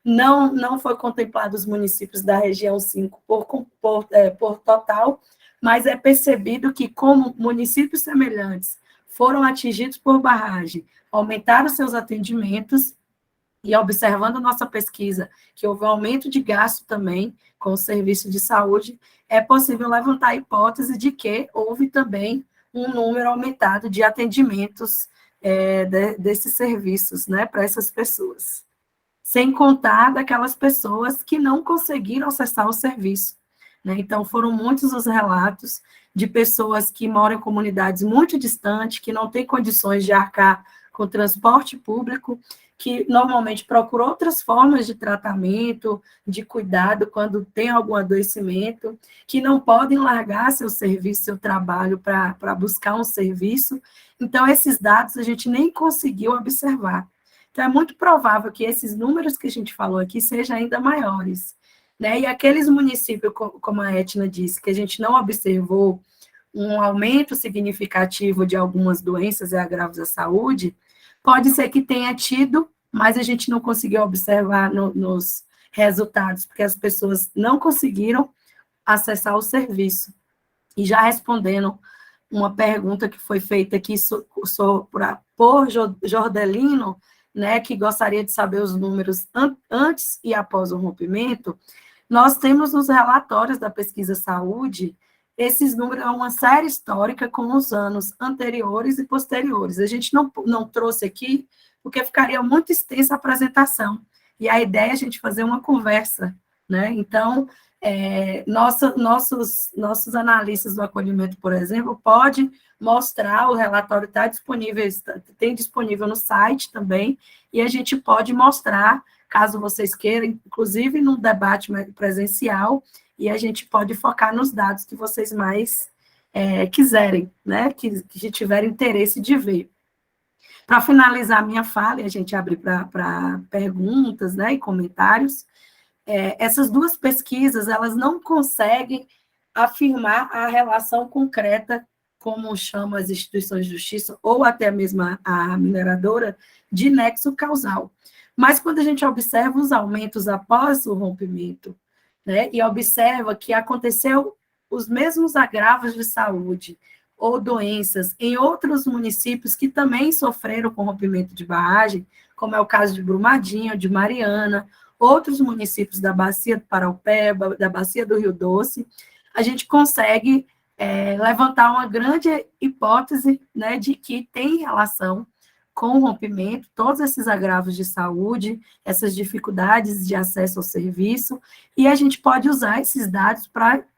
não foi contemplado os municípios da região 5 por total, mas é percebido que, como municípios semelhantes foram atingidos por barragem, aumentaram seus atendimentos, e observando nossa pesquisa, que houve um aumento de gasto também com o serviço de saúde, é possível levantar a hipótese de que houve também um número aumentado de atendimentos desses serviços, né, para essas pessoas. Sem contar daquelas pessoas que não conseguiram acessar o serviço, né? Então, foram muitos os relatos de pessoas que moram em comunidades muito distantes, que não têm condições de arcar com transporte público, que normalmente procuram outras formas de tratamento, de cuidado quando tem algum adoecimento, que não podem largar seu serviço, seu trabalho para buscar um serviço. Então, esses dados a gente nem conseguiu observar. Então, é muito provável que esses números que a gente falou aqui sejam ainda maiores, né? E aqueles municípios, como a Etna disse, que a gente não observou um aumento significativo de algumas doenças e agravos à saúde, pode ser que tenha tido, mas a gente não conseguiu observar nos resultados, porque as pessoas não conseguiram acessar o serviço. E já respondendo uma pergunta que foi feita aqui por Jordelino, né, que gostaria de saber os números antes e após o rompimento, nós temos nos relatórios da pesquisa saúde, esses números, é uma série histórica com os anos anteriores e posteriores. A gente não trouxe aqui, porque ficaria muito extensa a apresentação, e a ideia é a gente fazer uma conversa, né? Então, nossos analistas do acolhimento, por exemplo, pode mostrar, o relatório está disponível, tem disponível no site também, e a gente pode mostrar, caso vocês queiram, inclusive num debate presencial, e a gente pode focar nos dados que vocês mais quiserem, né, que tiverem interesse de ver. Para finalizar a minha fala, e a gente abrir para perguntas, né, e comentários, essas duas pesquisas, elas não conseguem afirmar a relação concreta, como chamam as instituições de justiça, ou até mesmo a mineradora, de nexo causal. Mas quando a gente observa os aumentos após o rompimento, né, e observa que aconteceu os mesmos agravos de saúde ou doenças em outros municípios que também sofreram com rompimento de barragem, como é o caso de Brumadinho, de Mariana, outros municípios da Bacia do Paraupeba, da Bacia do Rio Doce, a gente consegue levantar uma grande hipótese, né, de que tem relação com o rompimento, todos esses agravos de saúde, essas dificuldades de acesso ao serviço, e a gente pode usar esses dados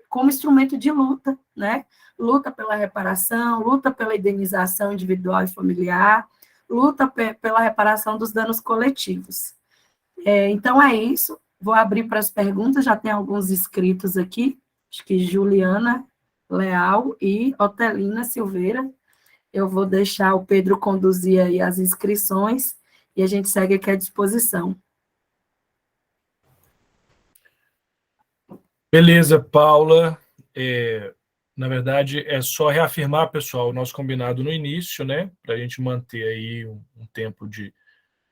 como instrumento de luta, né? Luta pela reparação, luta pela indenização individual e familiar, luta pela reparação dos danos coletivos. Então, é isso. Vou abrir para as perguntas, já tem alguns inscritos aqui, acho que Juliana Leal e Otelina Silveira. Eu vou deixar o Pedro conduzir aí as inscrições, e a gente segue aqui à disposição. Beleza, Paula. Na verdade, é só reafirmar, pessoal, o nosso combinado no início, né? Para a gente manter aí um tempo de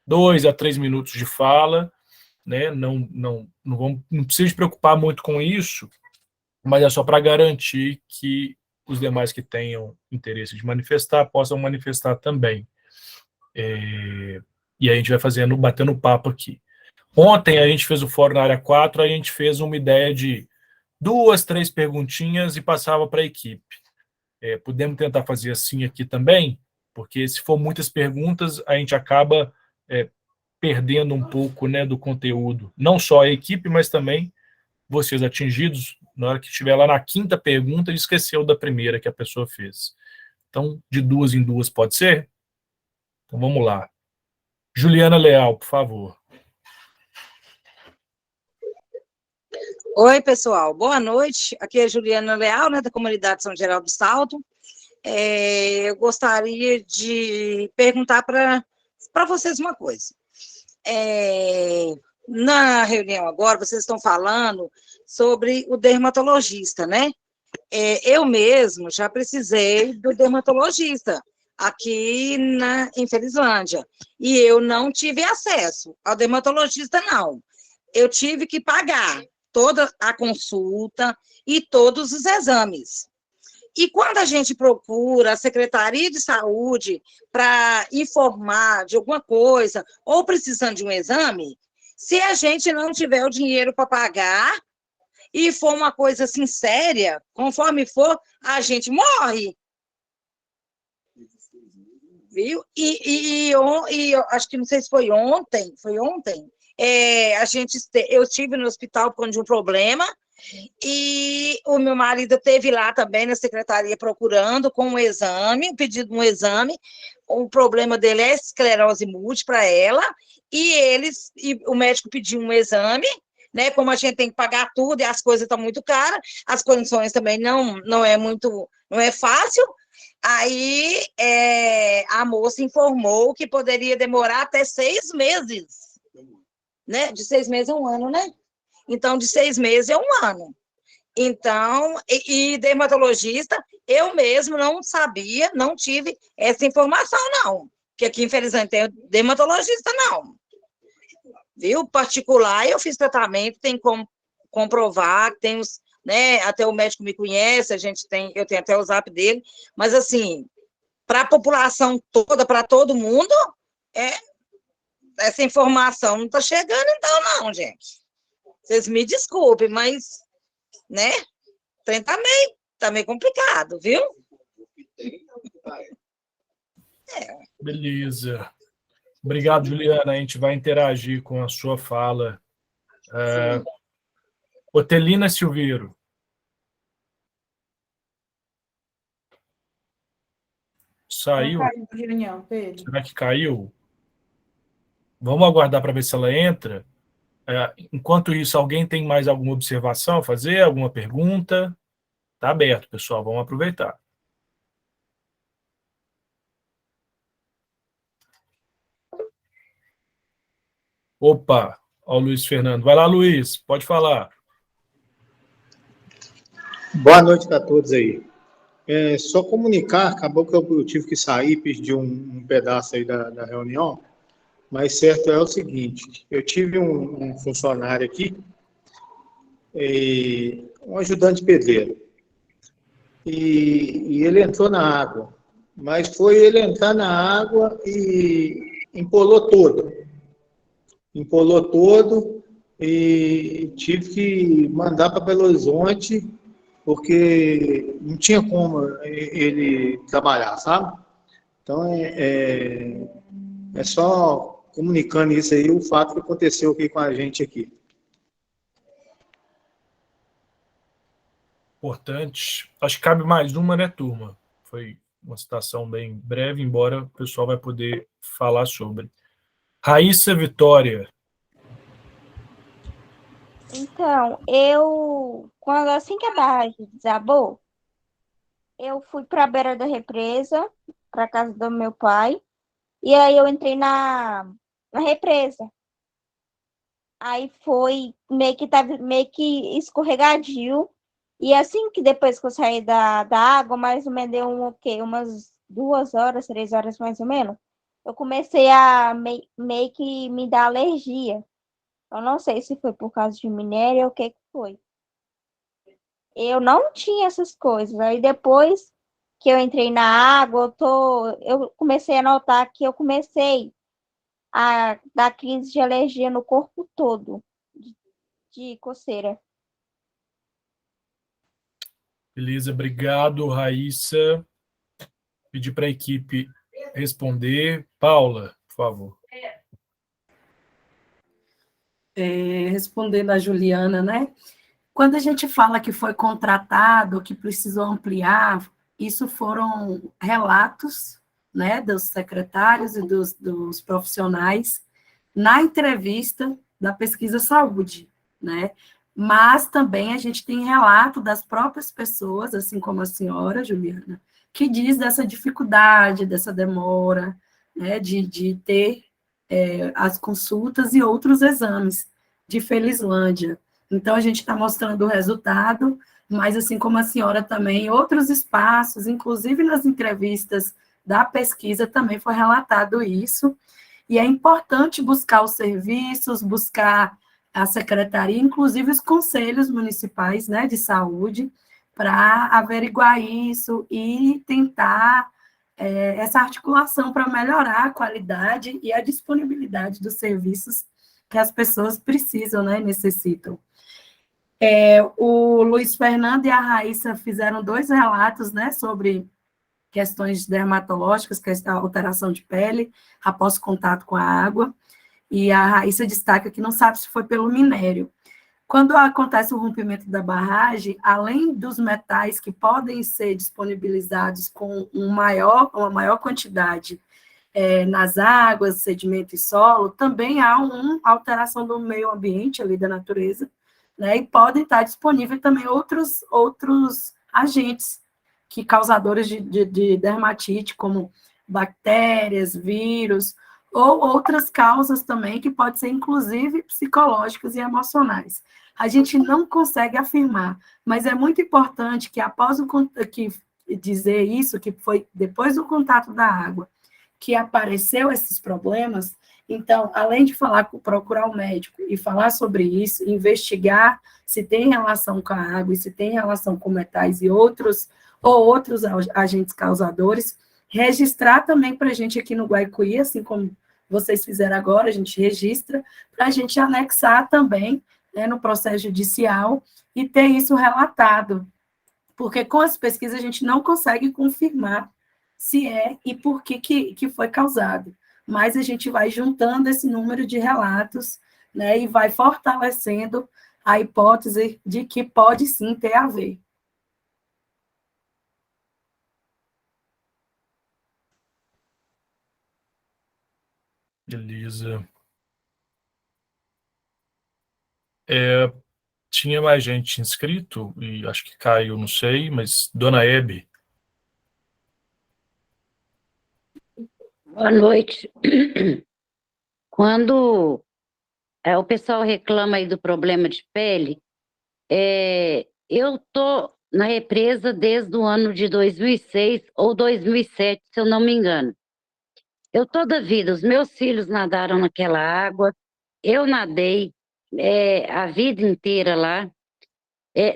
2 a 3 minutos de fala, né? Não precisa se preocupar muito com isso, mas é só para garantir que os demais que tenham interesse de manifestar possam manifestar também. E a gente vai batendo papo aqui. Ontem a gente fez o fórum na área 4, a gente fez uma ideia de 2, 3 perguntinhas e passava para a equipe. Podemos tentar fazer assim aqui também, porque se for muitas perguntas, a gente acaba perdendo um pouco, né, do conteúdo. Não só a equipe, mas também vocês atingidos, na hora que estiver lá na 5ª pergunta, esqueceu da primeira que a pessoa fez. Então, de 2 em 2 pode ser? Então, vamos lá. Juliana Leal, por favor. Oi, pessoal. Boa noite. Aqui é Juliana Leal, né, da comunidade São Geraldo do Salto. Eu gostaria de perguntar para vocês uma coisa. Na reunião agora, vocês estão falando sobre o dermatologista, né? Eu mesmo já precisei do dermatologista aqui em Felizlândia, e eu não tive acesso ao dermatologista, não. Eu tive que pagar toda a consulta e todos os exames. E quando a gente procura a Secretaria de Saúde para informar de alguma coisa, ou precisando de um exame, se a gente não tiver o dinheiro para pagar, e for uma coisa assim séria, conforme for, a gente morre. Viu? E eu acho que não sei se foi ontem, eu estive no hospital por conta de um problema, e o meu marido esteve lá também na secretaria procurando com um exame, pedido de um exame. O problema dele é esclerose múltipla, ela, e o médico pediu um exame, né? Como a gente tem que pagar tudo e as coisas estão muito caras, as condições também não é fácil. Aí a moça informou que poderia demorar até 6 meses, né? De 6 meses é 1 ano, né? Então, de 6 meses é 1 ano. Então, e dermatologista, eu mesmo não sabia, não tive essa informação, não. Porque aqui, infelizmente, tem dermatologista, não. Viu? Particular, eu fiz tratamento, tem como comprovar, tem os, né? Até o médico me conhece, eu tenho até o zap dele, mas assim, para a população toda, para todo mundo, essa informação não está chegando, então, não, gente. Vocês me desculpem, mas, né? O trem tá meio complicado, viu? Beleza. Obrigado, Juliana. A gente vai interagir com a sua fala. Otelina Silveiro. Saiu? Caiu a reunião, Pedro. Será que caiu? Vamos aguardar para ver se ela entra. Enquanto isso, alguém tem mais alguma observação a fazer? Alguma pergunta? Está aberto, pessoal. Vamos aproveitar. Opa, ó o Luiz Fernando. Vai lá, Luiz, pode falar. Boa noite para todos aí. Só comunicar, acabou que eu tive que sair, pedir um pedaço aí da reunião, mas certo é o seguinte, eu tive um funcionário aqui, um ajudante pedreiro, e ele entrou na água, mas foi ele entrar na água e empolou todo, e tive que mandar para Belo Horizonte, porque não tinha como ele trabalhar, sabe? Então, é só comunicando isso aí, o fato que aconteceu aqui com a gente aqui. Importante. Acho que cabe mais uma, né, turma? Foi uma citação bem breve, embora o pessoal vai poder falar sobre. Raíssa Vitória. Então, assim que a barragem desabou, eu fui para a beira da represa, para casa do meu pai, e aí eu entrei na na represa. Aí foi tava meio que escorregadio. E assim que depois que eu saí da água, mais ou menos deu o quê? Umas 2 horas, 3 horas mais ou menos, eu comecei a meio que me dar alergia. Eu não sei se foi por causa de minério ou o que foi. Eu não tinha essas coisas. Aí depois que eu entrei na água, eu comecei a notar que eu comecei a dar crise de alergia no corpo todo, de coceira. Beleza, obrigado, Raíssa. Pedir para a equipe responder. Paula, por favor. Respondendo a Juliana, né? Quando a gente fala que foi contratado, que precisou ampliar, isso foram relatos, né, dos secretários e dos profissionais na entrevista da pesquisa saúde, né? Mas também a gente tem relato das próprias pessoas, assim como a senhora, Juliana, que diz dessa dificuldade, dessa demora, né, de ter as consultas e outros exames de Felizlândia. Então, a gente está mostrando o resultado, mas, assim como a senhora também, outros espaços, inclusive nas entrevistas da pesquisa, também foi relatado isso, e é importante buscar os serviços, buscar a secretaria, inclusive os conselhos municipais, né, de saúde, para averiguar isso e tentar essa articulação para melhorar a qualidade e a disponibilidade dos serviços que as pessoas precisam, né, necessitam. O Luiz Fernando e a Raíssa fizeram 2 relatos, né, sobre questões dermatológicas, que é a alteração de pele após contato com a água, e a Raíssa destaca que não sabe se foi pelo minério. Quando acontece o rompimento da barragem, além dos metais que podem ser disponibilizados com uma maior quantidade nas águas, sedimento e solo, também há uma alteração do meio ambiente ali da natureza, né, e podem estar disponíveis também outros agentes que causadores de dermatite, como bactérias, vírus, ou outras causas também que podem ser, inclusive, psicológicas e emocionais. A gente não consegue afirmar, mas é muito importante que após dizer isso, que foi depois do contato da água, que apareceu esses problemas, então, além de procurar um médico e falar sobre isso, investigar se tem relação com a água e se tem relação com metais e outros agentes causadores, registrar também para a gente aqui no Guaicuí, assim como vocês fizeram agora, a gente registra, para a gente anexar também, né, no processo judicial e ter isso relatado, porque com as pesquisas a gente não consegue confirmar se é e por que foi causado, mas a gente vai juntando esse número de relatos, né, e vai fortalecendo a hipótese de que pode sim ter a ver. Beleza. Tinha mais gente inscrito, e acho que caiu, não sei, mas Dona Hebe. Boa noite. Quando o pessoal reclama aí do problema de pele, eu estou na represa desde o ano de 2006 ou 2007, se eu não me engano. Eu toda a vida, os meus filhos nadaram naquela água, eu nadei a vida inteira lá.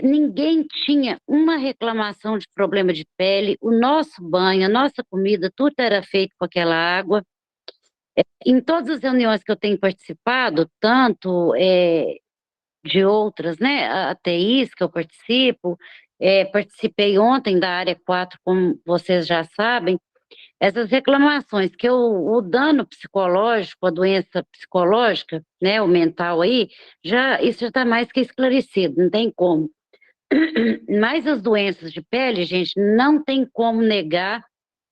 Ninguém tinha uma reclamação de problema de pele, o nosso banho, a nossa comida, tudo era feito com aquela água. Em todas as reuniões que eu tenho participado, tanto de outras, né, ATIs que eu participo, participei ontem da área 4, como vocês já sabem, essas reclamações que o dano psicológico, a doença psicológica, né, o mental aí, isso já está mais que esclarecido, não tem como. Mas as doenças de pele, gente, não tem como negar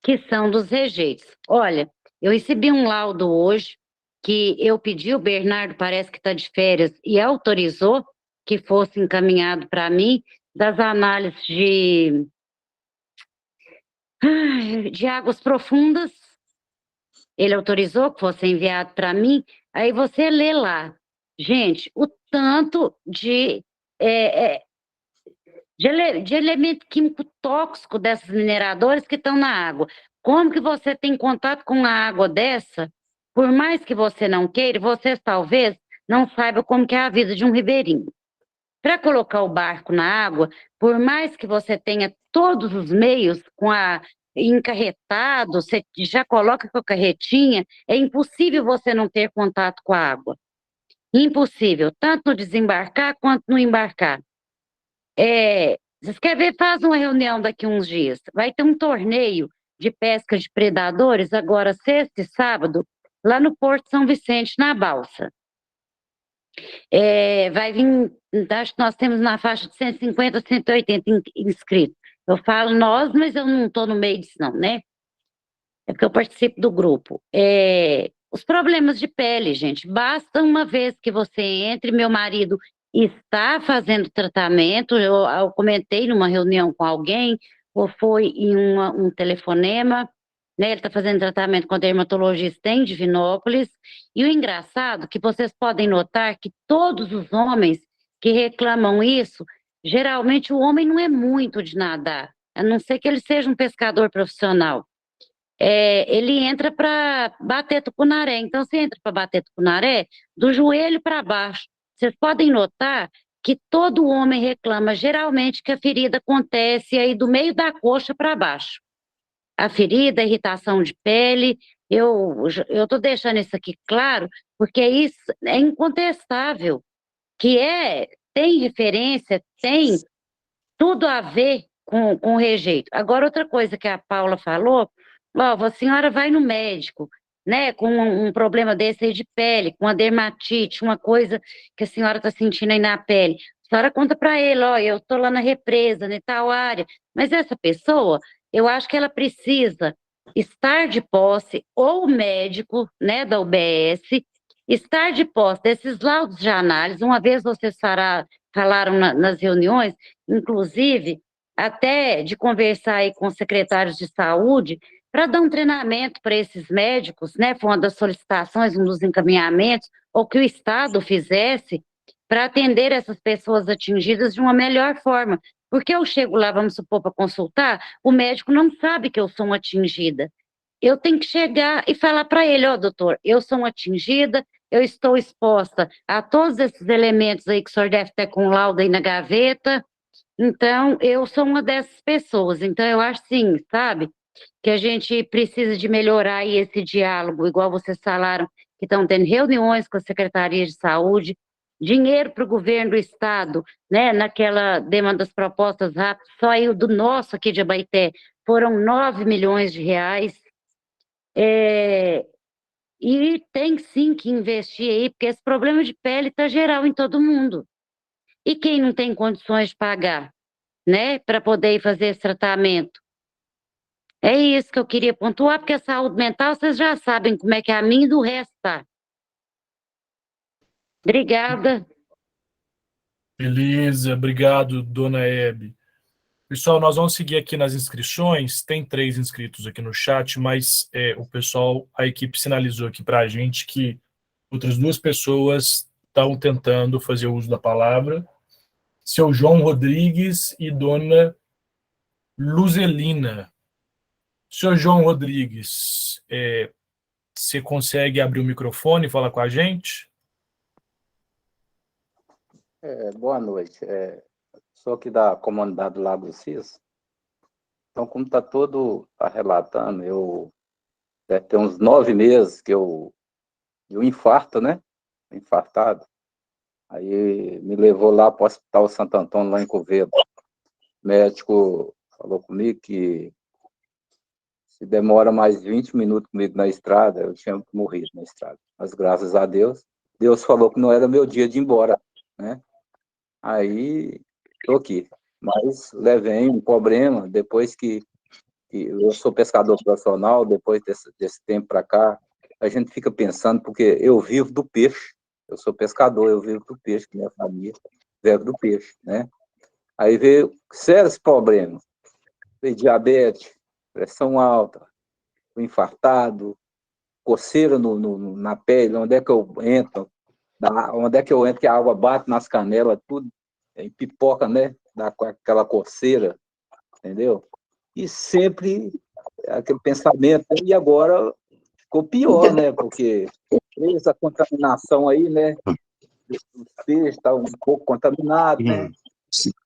que são dos rejeitos. Olha, eu recebi um laudo hoje que eu pedi, o Bernardo parece que está de férias, e autorizou que fosse encaminhado para mim, das análises de águas profundas, ele autorizou que fosse enviado para mim, aí você lê lá. Gente, o tanto de elemento químico tóxico dessas mineradoras que estão na água. Como que você tem contato com a água dessa? Por mais que você não queira, você talvez não saiba como que é a vida de um ribeirinho. Para colocar o barco na água, por mais que você tenha todos os meios encarretado, você já coloca com a carretinha, é impossível você não ter contato com a água. Impossível, tanto no desembarcar quanto no embarcar. Vocês querem ver? Faz uma reunião daqui uns dias. Vai ter um torneio de pesca de predadores agora, sexta e sábado, lá no Porto São Vicente, na Balsa. Vai vir, acho que nós temos na faixa de 150 a 180 inscritos. Eu falo nós, mas eu não estou no meio disso não, né? É porque eu participo do grupo. Os problemas de pele, gente, basta uma vez que você entre, meu marido está fazendo tratamento, eu comentei numa reunião com alguém, ou foi em um telefonema, né? Ele está fazendo tratamento com a dermatologista em Divinópolis, e o engraçado é que vocês podem notar que todos os homens que reclamam isso, geralmente o homem não é muito de nadar, a não ser que ele seja um pescador profissional. Ele entra para bater tucunaré, então você entra para bater tucunaré do joelho para baixo. Vocês podem notar que todo homem reclama geralmente que a ferida acontece aí do meio da coxa para baixo. A ferida, a irritação de pele, eu estou deixando isso aqui claro, porque isso é incontestável, que tem referência, tem tudo a ver com o rejeito. Agora, outra coisa que a Paula falou, a senhora vai no médico, né, com um problema desse aí de pele, com uma dermatite, uma coisa que a senhora está sentindo aí na pele. A senhora conta para ele, eu estou lá na represa, em tal área, mas essa pessoa, eu acho que ela precisa estar de posse, ou o médico, né, da UBS, estar de posse desses laudos de análise. Uma vez vocês falaram nas reuniões, inclusive, até de conversar aí com os secretários de saúde, para dar um treinamento para esses médicos, né, foi uma das solicitações, um dos encaminhamentos, ou que o Estado fizesse para atender essas pessoas atingidas de uma melhor forma. Porque eu chego lá, vamos supor, para consultar, o médico não sabe que eu sou uma atingida. Eu tenho que chegar e falar para ele, doutor, eu sou uma atingida, eu estou exposta a todos esses elementos aí que o senhor deve ter com laudo aí na gaveta, então eu sou uma dessas pessoas. Então eu acho sim, sabe, que a gente precisa de melhorar aí esse diálogo, igual vocês falaram, que estão tendo reuniões com a Secretaria de Saúde, dinheiro para o governo do Estado, né, naquela demanda das propostas rápidas, só aí o do nosso aqui de Abaeté, foram 9 milhões de reais, e tem sim que investir aí, porque esse problema de pele está geral em todo mundo. E quem não tem condições de pagar, né, para poder fazer esse tratamento? É isso que eu queria pontuar, porque a saúde mental, vocês já sabem como é que é a minha e do resto tá. Obrigada. Beleza, obrigado, dona Hebe. Pessoal, nós vamos seguir aqui nas inscrições, tem 3 inscritos aqui no chat, mas o pessoal, a equipe sinalizou aqui para a gente que outras 2 pessoas estão tentando fazer uso da palavra, seu João Rodrigues e dona Luzelina. Senhor João Rodrigues, você consegue abrir o microfone e falar com a gente? Boa noite. Sou aqui da comunidade do Lago do Cis. Então, como está relatando, deve ter uns 9 meses que eu infarto, né? Infartado. Aí me levou lá para o Hospital Santo Antônio, lá em Coveiro. O médico falou comigo que se demora mais 20 minutos comigo na estrada, eu tinha morrido na estrada. Mas graças a Deus, Deus falou que não era meu dia de ir embora, né? Aí, estou aqui. Mas levei um problema, depois que eu sou pescador profissional, depois desse tempo para cá, a gente fica pensando, porque eu vivo do peixe, eu sou pescador, eu vivo do peixe, minha família vive do peixe, né? Aí veio sérios problemas, veio diabetes, pressão alta, fui infartado, coceira na pele, onde é que eu entro, que a água bate nas canelas, tudo, pipoca, né? Dá aquela coceira, entendeu? E sempre aquele pensamento, e agora ficou pior, né? Porque essa contaminação aí, né? Os peixes estão um pouco contaminados, né?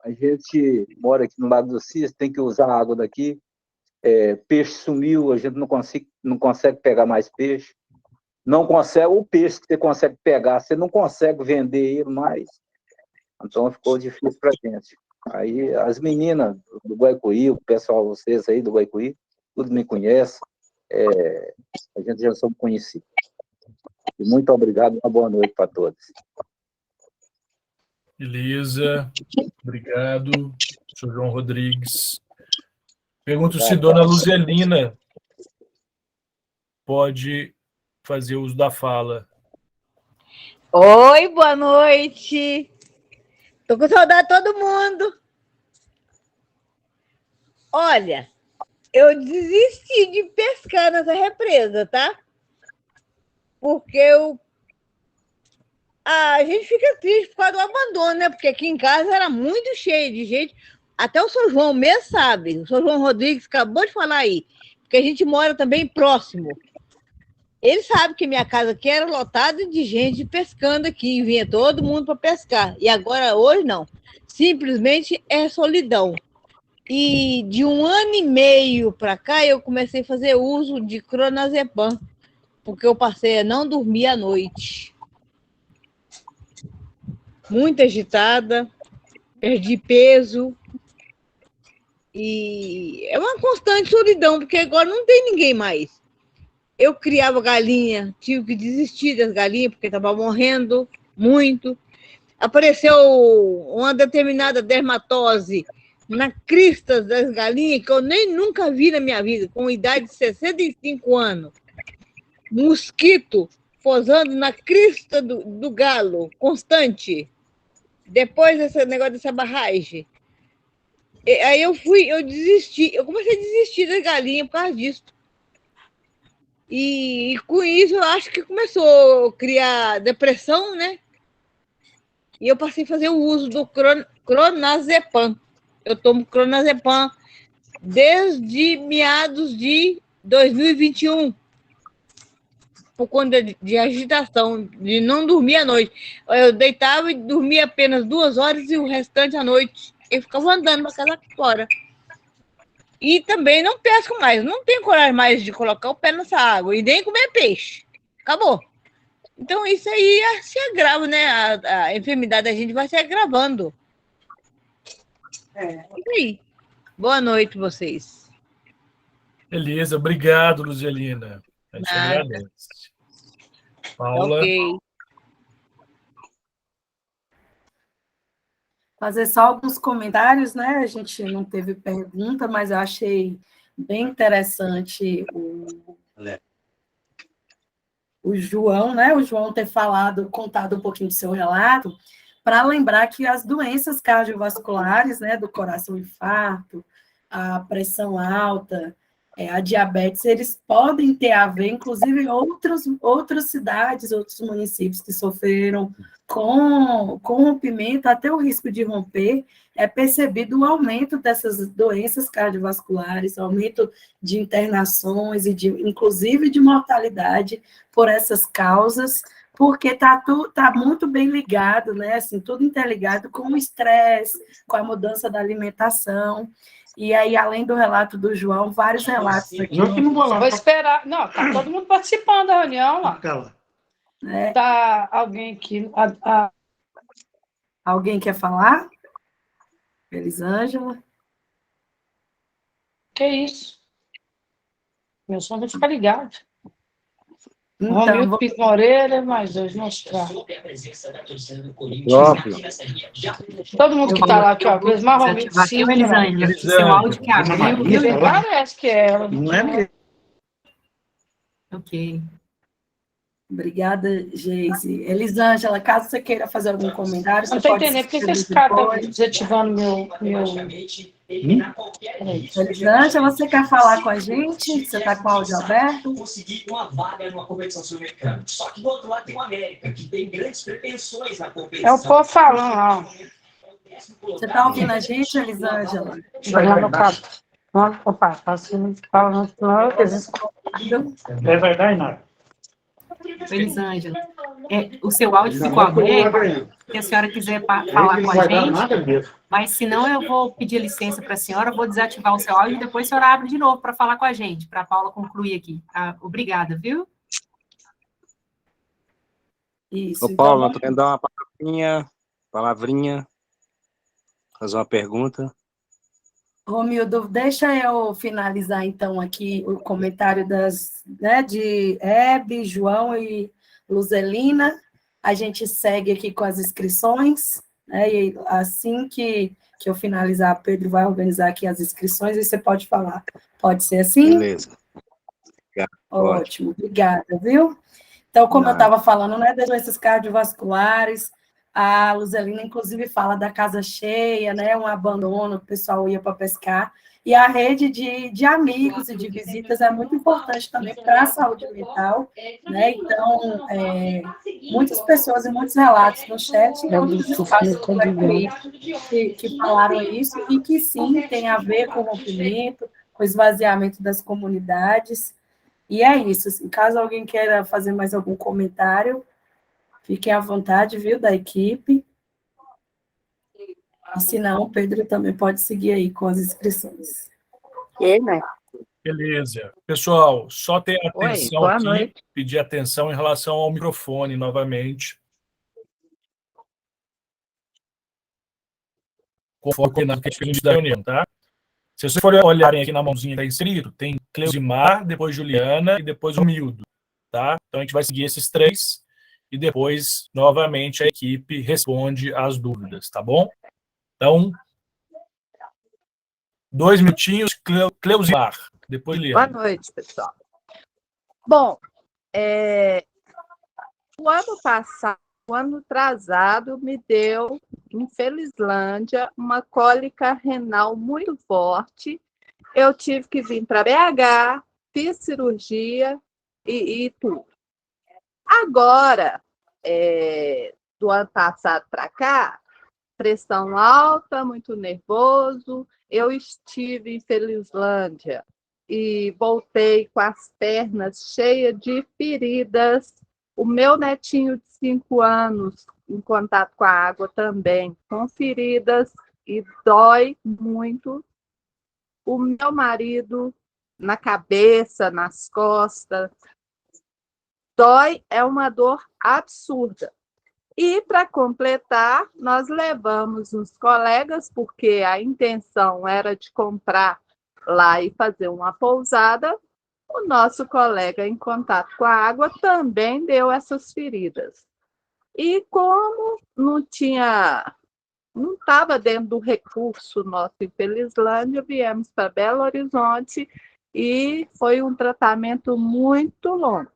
A gente mora aqui no Lago do Cis, tem que usar a água daqui. Peixe sumiu, a gente não consegue pegar mais peixe. Não consegue, o peixe que você consegue pegar, você não consegue vender ele mais. Então ficou difícil para a gente. Aí as meninas do Guaicuí, o pessoal, vocês aí do Guaicuí, tudo me conhece, a gente já somos conhecidos. E muito obrigado, uma boa noite para todos. Beleza, obrigado, senhor João Rodrigues. Pergunto se dona Luzelina pode fazer uso da fala. Oi, boa noite. Tô com saudade de todo mundo. Olha, eu desisti de pescar nessa represa, tá? Porque a gente fica triste por causa do abandono, né? Porque aqui em casa era muito cheio de gente. Até o São João mesmo sabe. O São João Rodrigues acabou de falar aí. Porque a gente mora também próximo. Ele sabe que minha casa aqui era lotada de gente pescando aqui. Vinha todo mundo para pescar. E agora, hoje, não. Simplesmente é solidão. E de 1 ano e meio para cá, eu comecei a fazer uso de clonazepam. Porque eu passei a não dormir à noite. Muito agitada. Perdi peso. E é uma constante solidão, porque agora não tem ninguém mais. Eu criava galinha, tive que desistir das galinhas, porque estava morrendo muito. Apareceu uma determinada dermatose na crista das galinhas, que eu nem nunca vi na minha vida, com idade de 65 anos. Mosquito posando na crista do galo, constante. Depois desse negócio dessa barragem. Aí eu desisti, eu comecei a desistir das galinhas por causa disso. E com isso eu acho que começou a criar depressão, né? E eu passei a fazer o uso do clonazepam. Eu tomo clonazepam desde meados de 2021. Por conta de agitação, de não dormir à noite. Eu deitava e dormia apenas 2 horas e o restante à noite eu ficava andando para casa fora. E também não pesco mais. Não tenho coragem mais de colocar o pé nessa água e nem comer peixe. Acabou. Então isso aí se agrava, né? A enfermidade da gente vai se agravando. Isso aí. Boa noite, vocês. Beleza, obrigado, Luzelina. A gente agradece. Paula. Ok. Fazer só alguns comentários, né? A gente não teve pergunta, mas eu achei bem interessante o João, né? O João ter contado um pouquinho do seu relato, para lembrar que as doenças cardiovasculares, né, do coração, infarto, a pressão alta, a diabetes, eles podem ter a ver, inclusive, outras cidades, outros municípios que sofreram com rompimento, até o risco de romper, é percebido o aumento dessas doenças cardiovasculares, aumento de internações e, inclusive, de mortalidade por essas causas, porque tá muito bem ligado, né? Assim, tudo interligado com o estresse, com a mudança da alimentação. E aí, além do relato do João, vários relatos aqui. Eu que não vou lá. Vou esperar. Não, tá todo mundo participando da reunião lá. Tá alguém aqui. Alguém quer falar? Elisângela? Que isso? Meu som vai ficar ligado. Então, Romildo Pico Moreira, mais 2 mostrar. Todo mundo que está lá, aqui, ó. Mas Romildo Pico. Elisângela, seu áudio que abriu. Parece que é ela. Não é mesmo? Ok. Obrigada, Geise. Elisângela, caso você queira fazer algum comentário, Não você estou pode entendendo por que esse escrever cara está depois. desativando meu... Elisângela, você quer falar com a gente? Você está com o áudio aberto? Conseguir uma vaga numa competição sul-americana. Só que do outro lado tem o América, que tem grandes pretensões na competição. É o povo falando, ó. Você está ouvindo a gente, Elisângela? Vai lá no carro. Opa, assim, falando, É verdade, Nara? Elisângela, o seu áudio ficou aberto, se a senhora quiser falar com a gente, mas se não eu vou pedir licença para a senhora, vou desativar o seu áudio e depois a senhora abre de novo para falar com a gente, para a Paula concluir aqui. Obrigada, viu? Isso. Ô, Paulo, eu tô querendo dar uma palavrinha, fazer uma pergunta. Romildo, deixa eu finalizar, então, aqui o comentário de Hebe, João e Luzelina. A gente segue aqui com as inscrições, né? E assim que eu finalizar, Pedro vai organizar aqui as inscrições e você pode falar. Pode ser assim? Beleza. Ótimo, obrigada, viu? Então, como eu estava falando, né, das doenças cardiovasculares, a Luzelina, inclusive, fala da casa cheia, né, um abandono, o pessoal ia para pescar, e a rede de amigos e de visitas é muito importante também para a saúde mental, né, então, muitas pessoas e muitos relatos no chat, muitos espaços que falaram isso, e que sim, tem a ver com o rompimento, com o esvaziamento das comunidades, e é isso, assim, caso alguém queira fazer mais algum comentário, fiquem à vontade, viu, da equipe. E se não, o Pedro também pode seguir aí com as inscrições. Beleza. Pessoal, só ter atenção boa aqui, noite. pedir atenção em relação ao microfone novamente. Conforme combinado que a gente fez da reunião, tá? Se vocês forem olharem aqui na mãozinha que está inscrito, tem Cleusimar, depois Juliana e depois o Romildo, tá? Então a gente vai seguir esses três e depois, novamente, a equipe responde às dúvidas, tá bom? Então, 2 minutinhos, Cleusimar, depois Juliana. Boa noite, pessoal. Bom, o ano passado, o ano atrasado, me deu, em Felizlândia, uma cólica renal muito forte. Eu tive que vir para BH, fiz cirurgia e tudo. Agora, do ano passado para cá, pressão alta, muito nervoso. Eu estive em Felizlândia e voltei com as pernas cheias de feridas. O meu netinho de 5 anos, em contato com a água também, com feridas, e dói muito. O meu marido, na cabeça, nas costas, dói, é uma dor absurda. E, para completar, nós levamos uns colegas, porque a intenção era de comprar lá e fazer uma pousada. O nosso colega em contato com a água também deu essas feridas. E como não estava dentro do recurso nosso em Felizlândia, viemos para Belo Horizonte e foi um tratamento muito longo.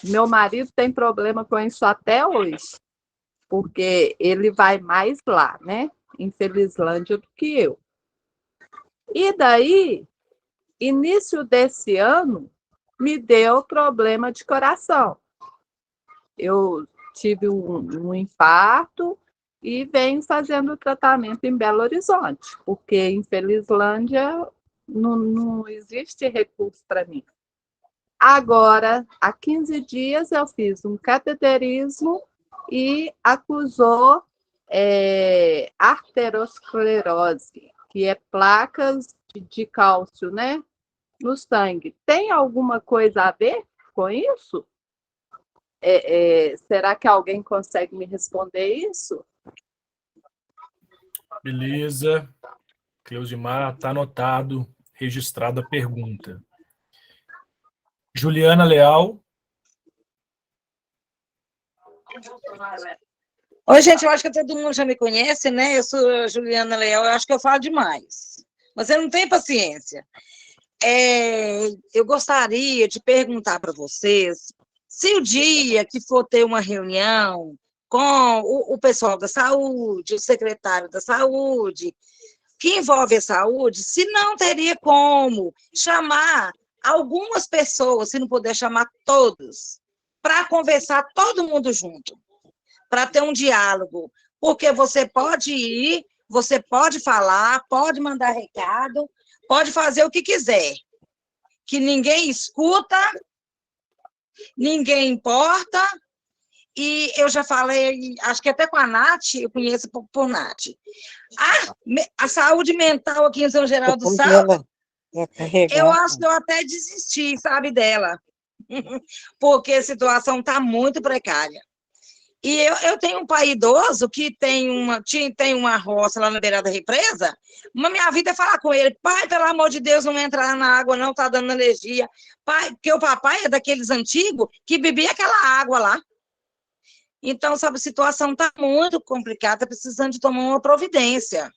Meu marido tem problema com isso até hoje, porque ele vai mais lá, né, em Felizlândia do que eu. E daí, início desse ano, me deu problema de coração. Eu tive um infarto e venho fazendo tratamento em Belo Horizonte, porque em Felizlândia não existe recurso para mim. Agora, há 15 dias, eu fiz um cateterismo e acusou arteriosclerose, que é placas de cálcio, né, no sangue. Tem alguma coisa a ver com isso? Será que alguém consegue me responder isso? Beleza. Cleusimar, está anotado, registrada a pergunta. Juliana Leal. Oi, gente, eu acho que todo mundo já me conhece, né? Eu sou a Juliana Leal, eu acho que eu falo demais. Mas eu não tenho paciência. Eu gostaria de perguntar para vocês Se o dia que for ter uma reunião com o pessoal da saúde, o secretário da saúde, que envolve a saúde, se não teria como chamar algumas pessoas, se não puder chamar todos, para conversar todo mundo junto, para ter um diálogo, porque você pode ir, você pode falar, pode mandar recado, pode fazer o que quiser, que ninguém escuta, ninguém importa, e eu já falei, acho que até com a Nath, eu conheço por Nath. A saúde mental aqui em São Geraldo do Sul, eu acho que eu até desisti, sabe, dela, porque a situação está muito precária. E eu tenho um pai idoso que tem uma roça lá na beira da represa, mas minha vida é falar com ele, pai, pelo amor de Deus, não entra na água, não, tá dando alergia. Pai, porque o papai é daqueles antigos que bebia aquela água lá. Então, sabe, a situação está muito complicada, tá precisando de tomar uma providência.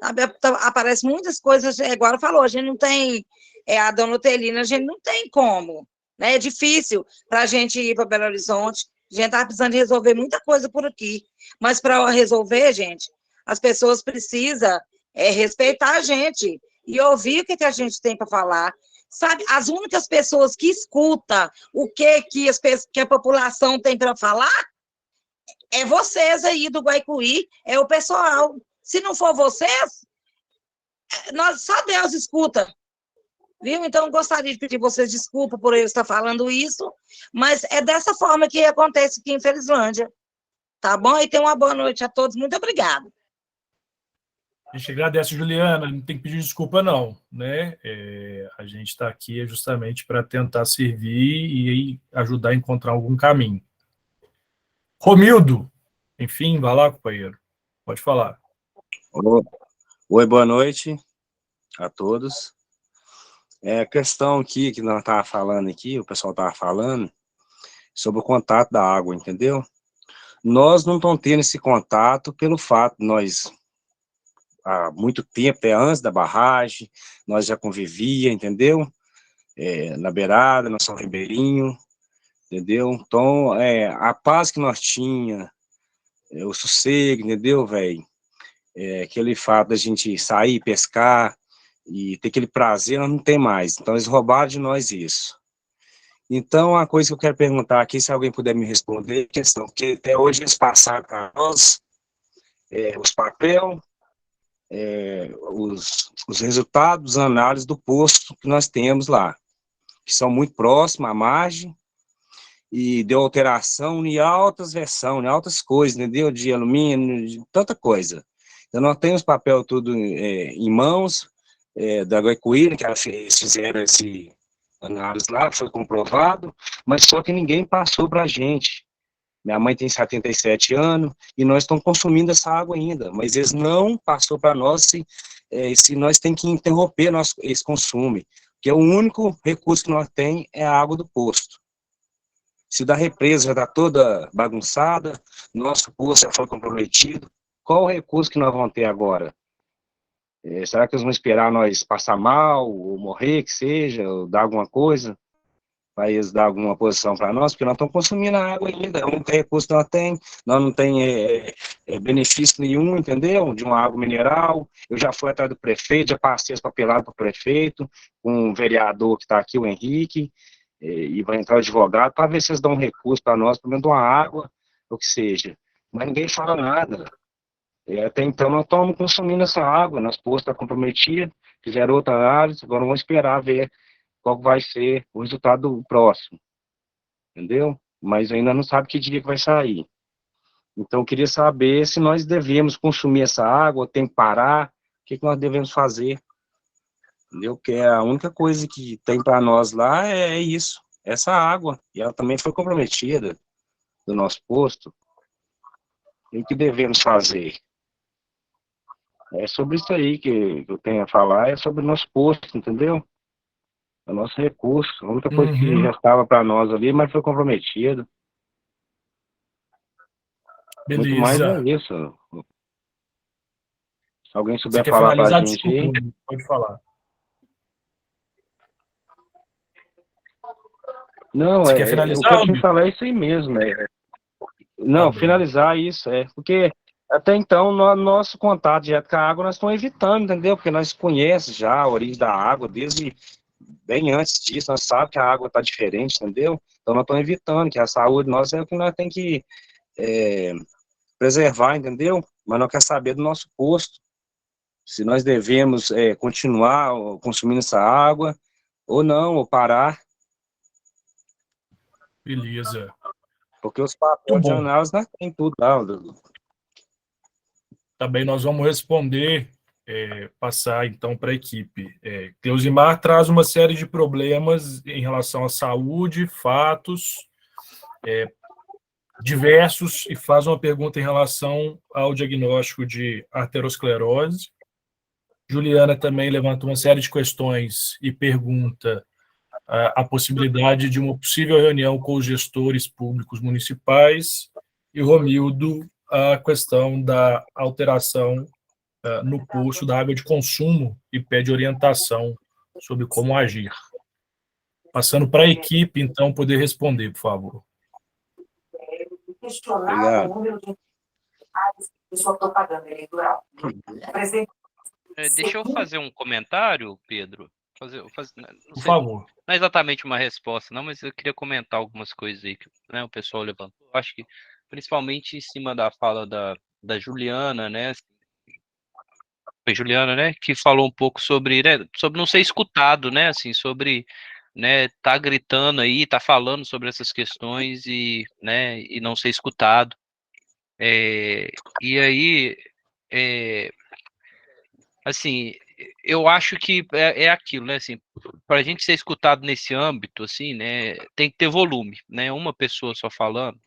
Sabe, aparecem muitas coisas, agora falou, a gente não tem, a dona Otelina, a gente não tem como, né? É difícil para a gente ir para Belo Horizonte, a gente está precisando resolver muita coisa por aqui, mas para resolver, gente, as pessoas precisam respeitar a gente e ouvir o que a gente tem para falar. Sabe, as únicas pessoas que escutam o que a população tem para falar é vocês aí do Guaicuí, é o pessoal. Se não for vocês, só Deus escuta. Viu? Então, gostaria de pedir vocês desculpa por eu estar falando isso, mas é dessa forma que acontece aqui em Felizlândia. Tá bom? E tenham uma boa noite a todos. Muito obrigada. A gente agradece, Juliana, não tem que pedir desculpa, não, né? A gente está aqui justamente para tentar servir e ajudar a encontrar algum caminho. Romildo, enfim, vai lá, companheiro. Pode falar. Oi, boa noite a todos. A questão aqui que nós estávamos falando aqui, o pessoal estava falando, sobre o contato da água, entendeu? Nós não estamos tendo esse contato pelo fato de nós, há muito tempo, até antes da barragem, nós já convivia, entendeu? Na beirada, nós somos ribeirinho, entendeu? Então, a paz que nós tinha, o sossego, entendeu, velho? Aquele fato da gente sair, pescar, e ter aquele prazer, nós não tem mais. Então, eles roubaram de nós isso. Então, a coisa que eu quero perguntar aqui, se alguém puder me responder, questão, porque até hoje eles passaram para nós os papéis, os resultados, as análises do posto que nós temos lá, que são muito próximos à margem, e deu alteração em altas versões, em altas coisas, entendeu? De alumínio, de tanta coisa. Então, nós temos papel tudo em mãos, da Guaicuí, que eles fizeram esse análise lá, foi comprovado, mas só que ninguém passou para a gente. Minha mãe tem 77 anos, e nós estamos consumindo essa água ainda, mas eles não passou para nós se nós temos que interromper esse consumo, porque o único recurso que nós temos é a água do posto. Se da represa já está toda bagunçada, nosso posto já foi comprometido, qual o recurso que nós vamos ter agora? Será que eles vão esperar nós passar mal, ou morrer, que seja, ou dar alguma coisa, para eles dar alguma posição para nós? Porque nós estamos consumindo a água ainda, é o único recurso que nós não temos benefício nenhum, entendeu? De uma água mineral. Eu já fui atrás do prefeito, já passei as papeladas para o prefeito, com o vereador que está aqui, o Henrique, e vai entrar o advogado, para ver se eles dão um recurso para nós, pelo menos de uma água, ou que seja. Mas ninguém fala nada. Até então nós estamos consumindo essa água, nosso posto está comprometido, fizeram outra análise, agora vamos esperar ver qual vai ser o resultado do próximo, entendeu? Mas ainda não sabe que dia que vai sair. Então eu queria saber se nós devemos consumir essa água, tem que parar, o que nós devemos fazer, entendeu? Porque a única coisa que tem para nós lá é isso, essa água, e ela também foi comprometida do nosso posto. E o que devemos fazer? É sobre isso aí que eu tenho a falar, é sobre o nosso posto, entendeu? É o nosso recurso, a única coisa que já estava para nós ali, mas foi comprometido. Beleza. Muito mais é isso. Se alguém souber Você falar para a gente desculpa, aí. pode falar. Não, Você quer o que finalizar, eu tinha que Romildo? falar é isso aí mesmo. Não, bem. finalizar isso, porque até então, nosso contato direto com a água, nós estamos evitando, entendeu? Porque nós conhecemos já a origem da água, desde bem antes disso, nós sabemos que a água está diferente, entendeu? Então, nós estamos evitando, que a saúde nossa é o que nós temos que preservar, entendeu? Mas nós queremos saber do nosso posto, se nós devemos continuar consumindo essa água, ou não, ou parar. Beleza. Porque os papéis de bom. análise nós tem tudo lá. Também nós vamos responder, passar então para a equipe. Cleusimar traz uma série de problemas em relação à saúde, fatos diversos, e faz uma pergunta em relação ao diagnóstico de arteriosclerose. Juliana também levanta uma série de questões e pergunta a possibilidade de uma possível reunião com os gestores públicos municipais, e Romildo a questão da alteração no poço da água de consumo e pede orientação sobre como agir. Passando para a equipe, então, poder responder, por favor. Obrigado. Deixa eu fazer um comentário, Pedro. Por favor. Não é exatamente uma resposta, não, mas eu queria comentar algumas coisas aí que o pessoal levantou. Acho que, principalmente em cima da fala da Juliana, né? Foi Juliana, né? Que falou um pouco sobre não ser escutado, né? Assim, sobre tá gritando aí, tá falando sobre essas questões e não ser escutado. E aí, assim, eu acho que é aquilo, né? Assim, para a gente ser escutado nesse âmbito, assim, né? Tem que ter volume, né? Uma pessoa só falando,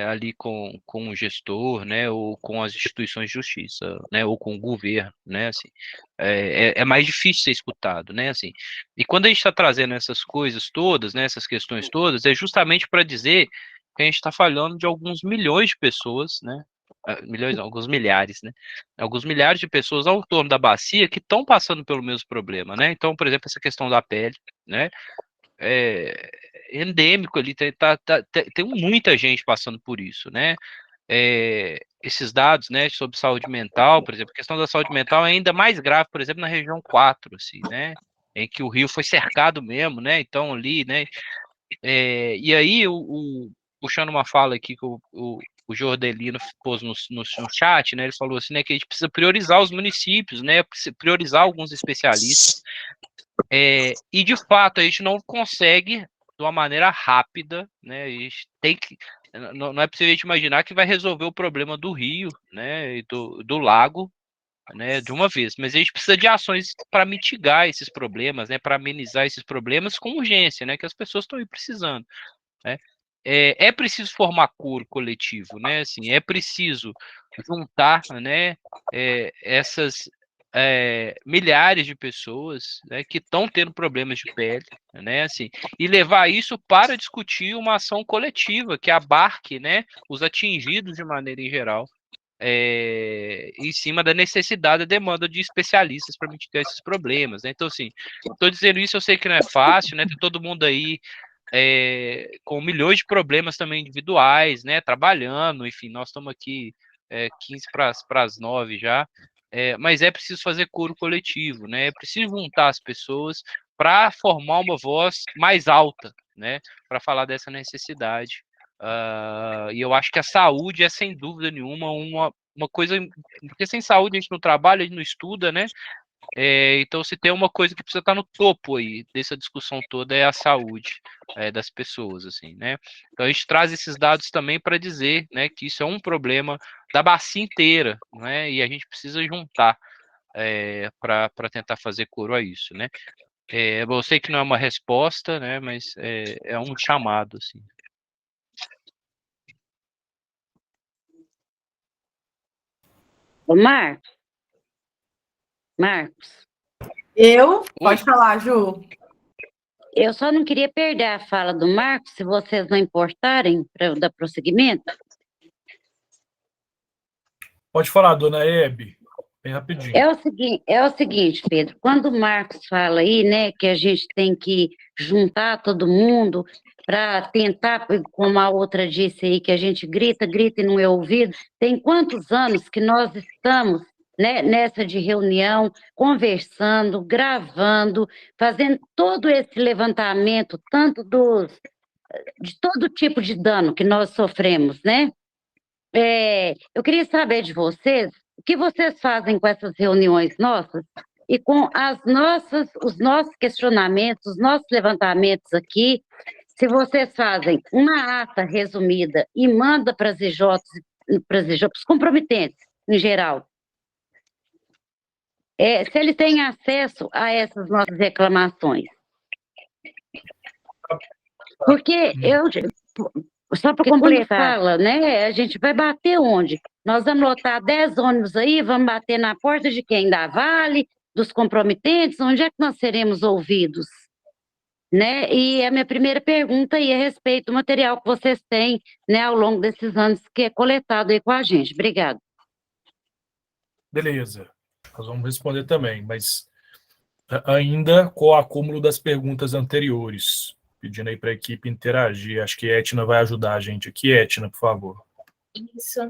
ali com o gestor, ou com as instituições de justiça, ou com o governo, assim, é mais difícil ser escutado, assim. E quando a gente está trazendo essas coisas todas, essas questões todas, é justamente para dizer que a gente está falando de alguns milhões de pessoas, milhões não, alguns milhares, alguns milhares de pessoas ao torno da bacia que estão passando pelo mesmo problema, Então, por exemplo, essa questão da pele, endêmico ali, tem muita gente passando por isso, esses dados, sobre saúde mental, por exemplo, a questão da saúde mental é ainda mais grave, por exemplo, na região 4, assim, em que o Rio foi cercado mesmo, então ali, e aí, puxando uma fala aqui que o Jordelino pôs no chat, ele falou assim, que a gente precisa priorizar os municípios, priorizar alguns especialistas, e de fato a gente não consegue de uma maneira rápida, a gente tem que, não é possível a gente imaginar que vai resolver o problema do Rio, e do lago, de uma vez, mas a gente precisa de ações para mitigar esses problemas, para amenizar esses problemas com urgência, que as pessoas estão aí precisando, É preciso formar coro coletivo, assim, é preciso juntar, essas milhares de pessoas, que estão tendo problemas de pele, assim, e levar isso para discutir uma ação coletiva que abarque, os atingidos de maneira em geral, em cima da necessidade da demanda de especialistas para mitigar esses problemas, Então, assim, estou dizendo isso, eu sei que não é fácil, tem todo mundo aí com milhões de problemas também individuais, trabalhando, enfim, nós estamos aqui 15 para as 9 já, mas é preciso fazer coro coletivo, é preciso juntar as pessoas para formar uma voz mais alta, para falar dessa necessidade. E eu acho que a saúde é, sem dúvida nenhuma, uma coisa, porque sem saúde a gente não trabalha, a gente não estuda, então, se tem uma coisa que precisa estar no topo aí dessa discussão toda, é a saúde das pessoas, assim, Então, a gente traz esses dados também para dizer, que isso é um problema da bacia inteira, E a gente precisa juntar para tentar fazer coro a isso, eu sei que não é uma resposta, mas é um chamado, assim. Marcos. Pode falar, Ju. Eu só não queria perder a fala do Marcos, se vocês não importarem, para eu dar prosseguimento. Pode falar, dona Hebe. Bem rapidinho. É o seguinte, Pedro, quando o Marcos fala aí, né, que a gente tem que juntar todo mundo para tentar, como a outra disse aí, que a gente grita e não é ouvido, tem quantos anos que nós estamos, né, nessa de reunião, conversando, gravando, fazendo todo esse levantamento, tanto de todo tipo de dano que nós sofremos, né? Eu queria saber de vocês, o que vocês fazem com essas reuniões nossas e com os nossos questionamentos, os nossos levantamentos aqui, se vocês fazem uma ata resumida e manda para as EJs, para os comprometentes, em geral, se eles têm acesso a essas nossas reclamações. Porque só para completar, fala, né, a gente vai bater onde? Nós vamos lotar 10 ônibus aí, vamos bater na porta de quem? Da Vale, dos comprometentes, onde é que nós seremos ouvidos? Né? E a minha primeira pergunta aí é a respeito do material que vocês têm, né, ao longo desses anos que é coletado aí com a gente. Obrigada. Beleza. Nós vamos responder também, mas ainda com o acúmulo das perguntas anteriores, pedindo aí para a equipe interagir. Acho que a Etna vai ajudar a gente aqui. Etna, por favor. Isso.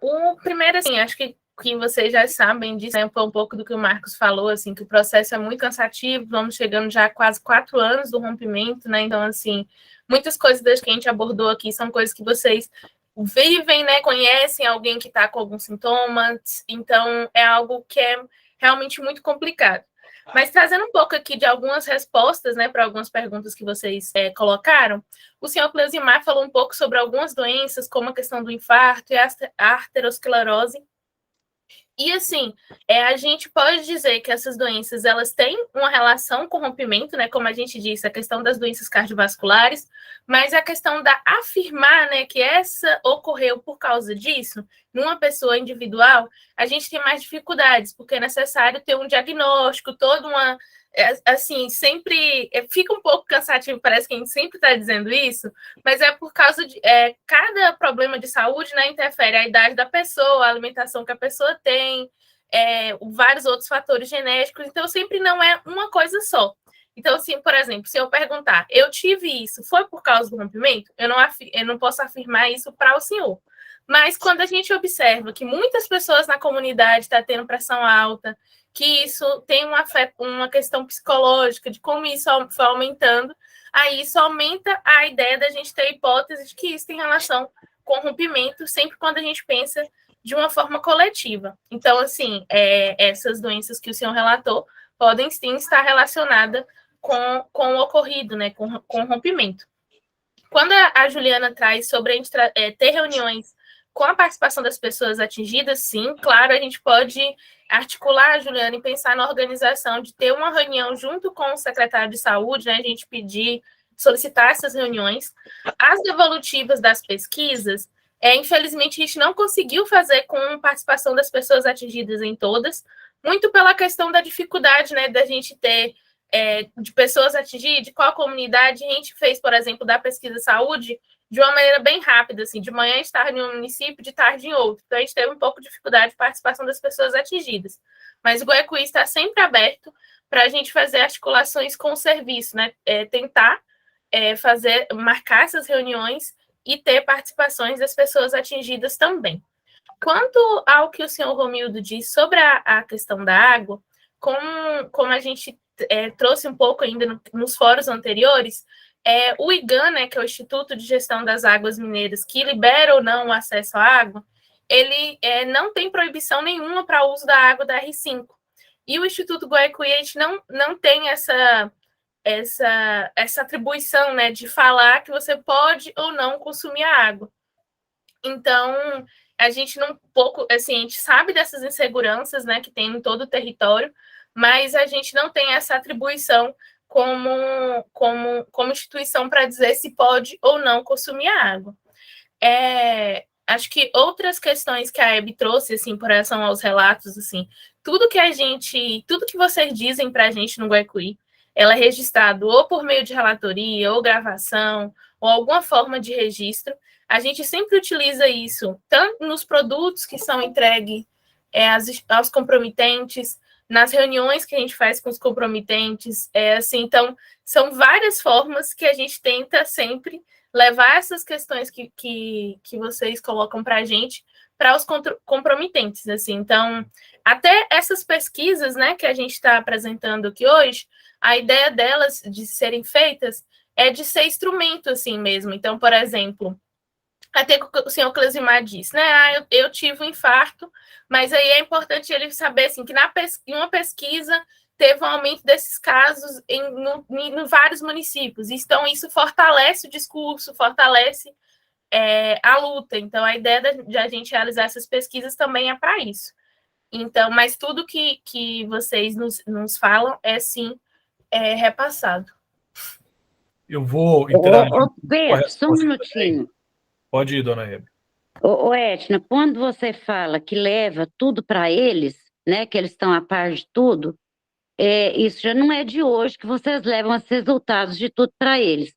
O primeiro, assim, acho que vocês já sabem disso, né, um pouco do que o Marcos falou, assim, que o processo é muito cansativo, vamos chegando já a quase 4 anos do rompimento, né, então, assim, muitas coisas das que a gente abordou aqui são coisas que vocês vivem, né, conhecem alguém que está com alguns sintomas, então é algo que é realmente muito complicado. Mas trazendo um pouco aqui de algumas respostas, né, para algumas perguntas que vocês colocaram, o senhor Cleusimar falou um pouco sobre algumas doenças, como a questão do infarto e a arteriosclerose. E, assim, a gente pode dizer que essas doenças, elas têm uma relação com o rompimento, né, como a gente disse, a questão das doenças cardiovasculares, mas a questão da afirmar, né, que essa ocorreu por causa disso, numa pessoa individual, a gente tem mais dificuldades, porque é necessário ter um diagnóstico, toda uma... assim, sempre fica um pouco cansativo, parece que a gente sempre está dizendo isso, mas é por causa de cada problema de saúde, né, interfere a idade da pessoa, a alimentação que a pessoa tem, vários outros fatores genéticos, então sempre não é uma coisa só. Então, assim, por exemplo, se eu perguntar, eu tive isso, foi por causa do rompimento? Eu não posso afirmar isso para o senhor. Mas quando a gente observa que muitas pessoas na comunidade estão tendo pressão alta, que isso tem uma questão psicológica, de como isso foi aumentando, aí isso aumenta a ideia da gente ter a hipótese de que isso tem relação com rompimento, sempre quando a gente pensa de uma forma coletiva. Então, assim, essas doenças que o senhor relatou podem sim estar relacionadas com o ocorrido, né, com o rompimento. Quando a Juliana traz sobre a gente ter reuniões com a participação das pessoas atingidas, sim, claro, a gente pode articular, Juliana, e pensar na organização de ter uma reunião junto com o secretário de saúde, né, a gente solicitar essas reuniões. As devolutivas das pesquisas, infelizmente, a gente não conseguiu fazer com participação das pessoas atingidas em todas, muito pela questão da dificuldade, né, da gente ter de pessoas atingidas, de qual comunidade. A gente fez, por exemplo, da pesquisa saúde, de uma maneira bem rápida, assim, de manhã estar em um município, de tarde em outro. Então, a gente teve um pouco de dificuldade de participação das pessoas atingidas. Mas o Goiacuí está sempre aberto para a gente fazer articulações com o serviço, né? Tentar marcar essas reuniões e ter participações das pessoas atingidas também. Quanto ao que o senhor Romildo disse sobre a questão da água, como a gente trouxe um pouco ainda nos fóruns anteriores, o IGAN, né, que é o Instituto de Gestão das Águas Mineiras, que libera ou não o acesso à água, ele não tem proibição nenhuma para o uso da água da R5. E o Instituto Goiacuí, a gente não tem essa atribuição, né, de falar que você pode ou não consumir a água. Então, a gente a gente sabe dessas inseguranças, né, que tem em todo o território, mas a gente não tem essa atribuição como instituição para dizer se pode ou não consumir a água. Acho que outras questões que a Hebe trouxe, assim, por relação aos relatos, assim, tudo que vocês dizem para a gente no Goiacuí, ela é registrado ou por meio de relatoria, ou gravação, ou alguma forma de registro. A gente sempre utiliza isso, tanto nos produtos que são entregues aos comprometentes, nas reuniões que a gente faz com os comprometentes, assim, então, são várias formas que a gente tenta sempre levar essas questões que vocês colocam para a gente, para os comprometentes, assim, então, até essas pesquisas, né, que a gente está apresentando aqui hoje, a ideia delas de serem feitas é de ser instrumento, assim mesmo, então, por exemplo, até que o senhor Clesimar disse, né, eu tive um infarto, mas aí é importante ele saber, assim, que em uma pesquisa teve um aumento desses casos em vários municípios, então isso fortalece o discurso, fortalece a luta. Então, a ideia de a gente realizar essas pesquisas também é para isso. Então, mas tudo que vocês nos falam é, sim, repassado. Eu vou entrar... Pedro, só um minutinho. Pode ir, dona Hebe. Etna, quando você fala que leva tudo para eles, né, que eles estão a par de tudo, isso já não é de hoje que vocês levam os resultados de tudo para eles.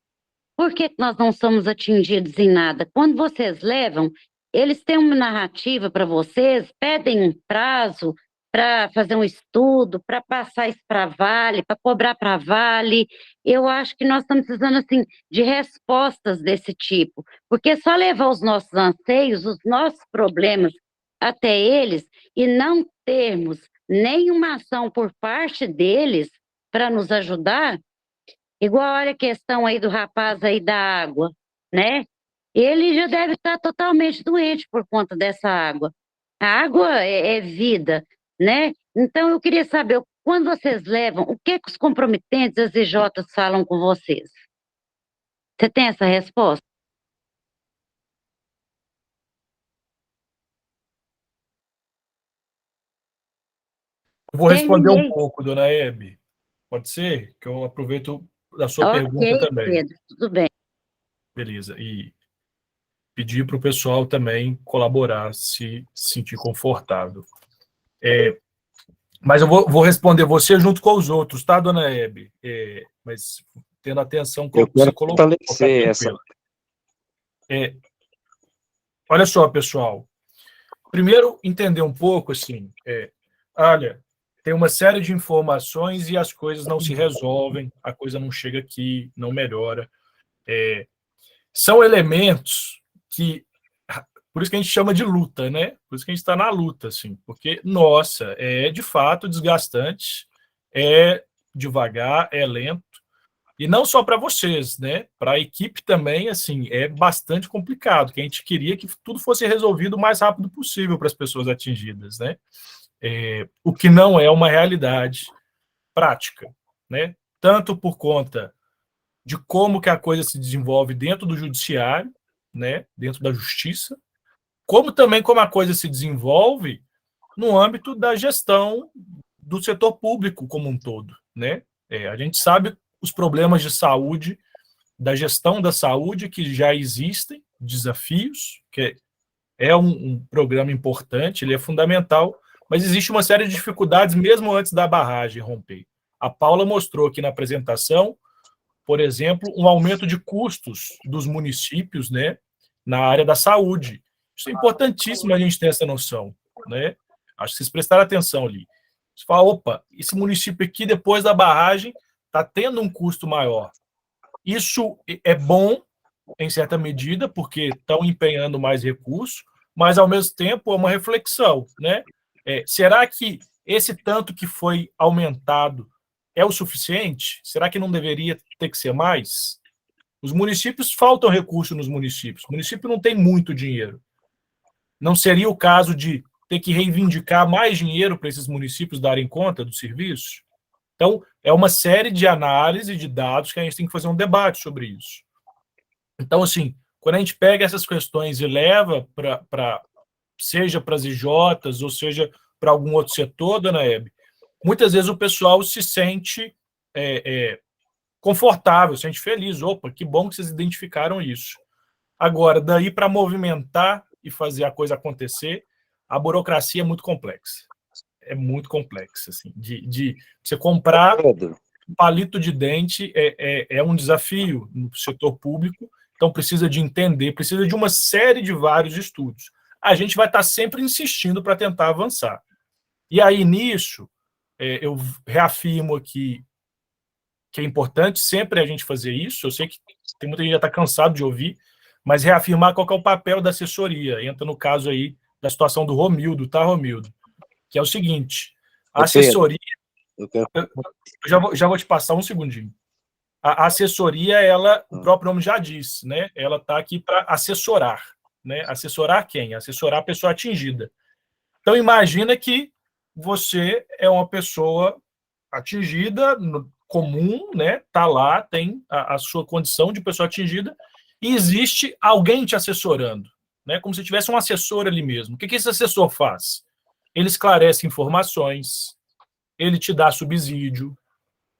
Por que nós não somos atingidos em nada? Quando vocês levam, eles têm uma narrativa para vocês, pedem um prazo para fazer um estudo, para passar isso para Vale, para cobrar para Vale. Eu acho que nós estamos precisando, assim, de respostas desse tipo, porque só levar os nossos anseios, os nossos problemas até eles e não termos nenhuma ação por parte deles para nos ajudar. Igual, olha a questão aí do rapaz aí da água, né? Ele já deve estar totalmente doente por conta dessa água. A água é vida, né? Então, eu queria saber, quando vocês levam, o que os comprometentes, as IJs, falam com vocês? Você tem essa resposta? Eu vou responder um pouco, dona Hebe. Pode ser? Que eu aproveito da sua pergunta também. Pedro, tudo bem. Beleza. E pedir para o pessoal também colaborar, se sentir confortável. Mas eu vou responder você junto com os outros, tá, dona Hebe? Mas tendo atenção com o que você colocou. Olha só, pessoal. Primeiro, entender um pouco, assim, olha, tem uma série de informações e as coisas não se resolvem, a coisa não chega aqui, não melhora. São elementos que... Por isso que a gente chama de luta, né? Por isso que a gente está na luta, assim. Porque, nossa, é de fato desgastante, é devagar, é lento. E não só para vocês, né? Para a equipe também, assim, é bastante complicado, que a gente queria que tudo fosse resolvido o mais rápido possível para as pessoas atingidas, né? O que não é uma realidade prática, né? Tanto por conta de como que a coisa se desenvolve dentro do judiciário, né? Dentro da justiça, como também como a coisa se desenvolve no âmbito da gestão do setor público como um todo, né? A gente sabe os problemas de saúde, da gestão da saúde que já existem, desafios, que é um programa importante, ele é fundamental, mas existe uma série de dificuldades mesmo antes da barragem romper. A Paula mostrou aqui na apresentação, por exemplo, um aumento de custos dos municípios, né, na área da saúde. Isso é importantíssimo a gente ter essa noção, né? Acho que vocês prestaram atenção ali. Você fala, opa, esse município aqui, depois da barragem, está tendo um custo maior. Isso é bom, em certa medida, porque estão empenhando mais recursos, mas, ao mesmo tempo, é uma reflexão, né? Será que esse tanto que foi aumentado é o suficiente? Será que não deveria ter que ser mais? Os municípios, faltam recursos nos municípios. O município não tem muito dinheiro. Não seria o caso de ter que reivindicar mais dinheiro para esses municípios darem conta do serviço? Então, é uma série de análises de dados que a gente tem que fazer um debate sobre isso. Então, assim, quando a gente pega essas questões e leva seja para as IJs, ou seja para algum outro setor, dona Hebe, muitas vezes o pessoal se sente confortável, se sente feliz. Opa, que bom que vocês identificaram isso. Agora, daí para movimentar e fazer a coisa acontecer, a burocracia é muito complexa. É muito complexa, assim. De você comprar um palito de dente é um desafio no setor público, então precisa de entender, precisa de uma série de vários estudos. A gente vai estar sempre insistindo para tentar avançar. E aí, nisso, eu reafirmo aqui que é importante sempre a gente fazer isso. Eu sei que tem muita gente que já está cansado de ouvir, mas reafirmar qual que é o papel da assessoria. Entra no caso aí da situação do Romildo, tá, Romildo? Que é o seguinte, a assessoria... Eu já vou te passar um segundinho. A assessoria, o próprio nome já diz, né? Ela está aqui para assessorar, né? Assessorar quem? Assessorar a pessoa atingida. Então, imagina que você é uma pessoa atingida, comum, né? Tá lá, tem a sua condição de pessoa atingida, e existe alguém te assessorando, né? Como se tivesse um assessor ali mesmo. O que esse assessor faz? Ele esclarece informações, ele te dá subsídio,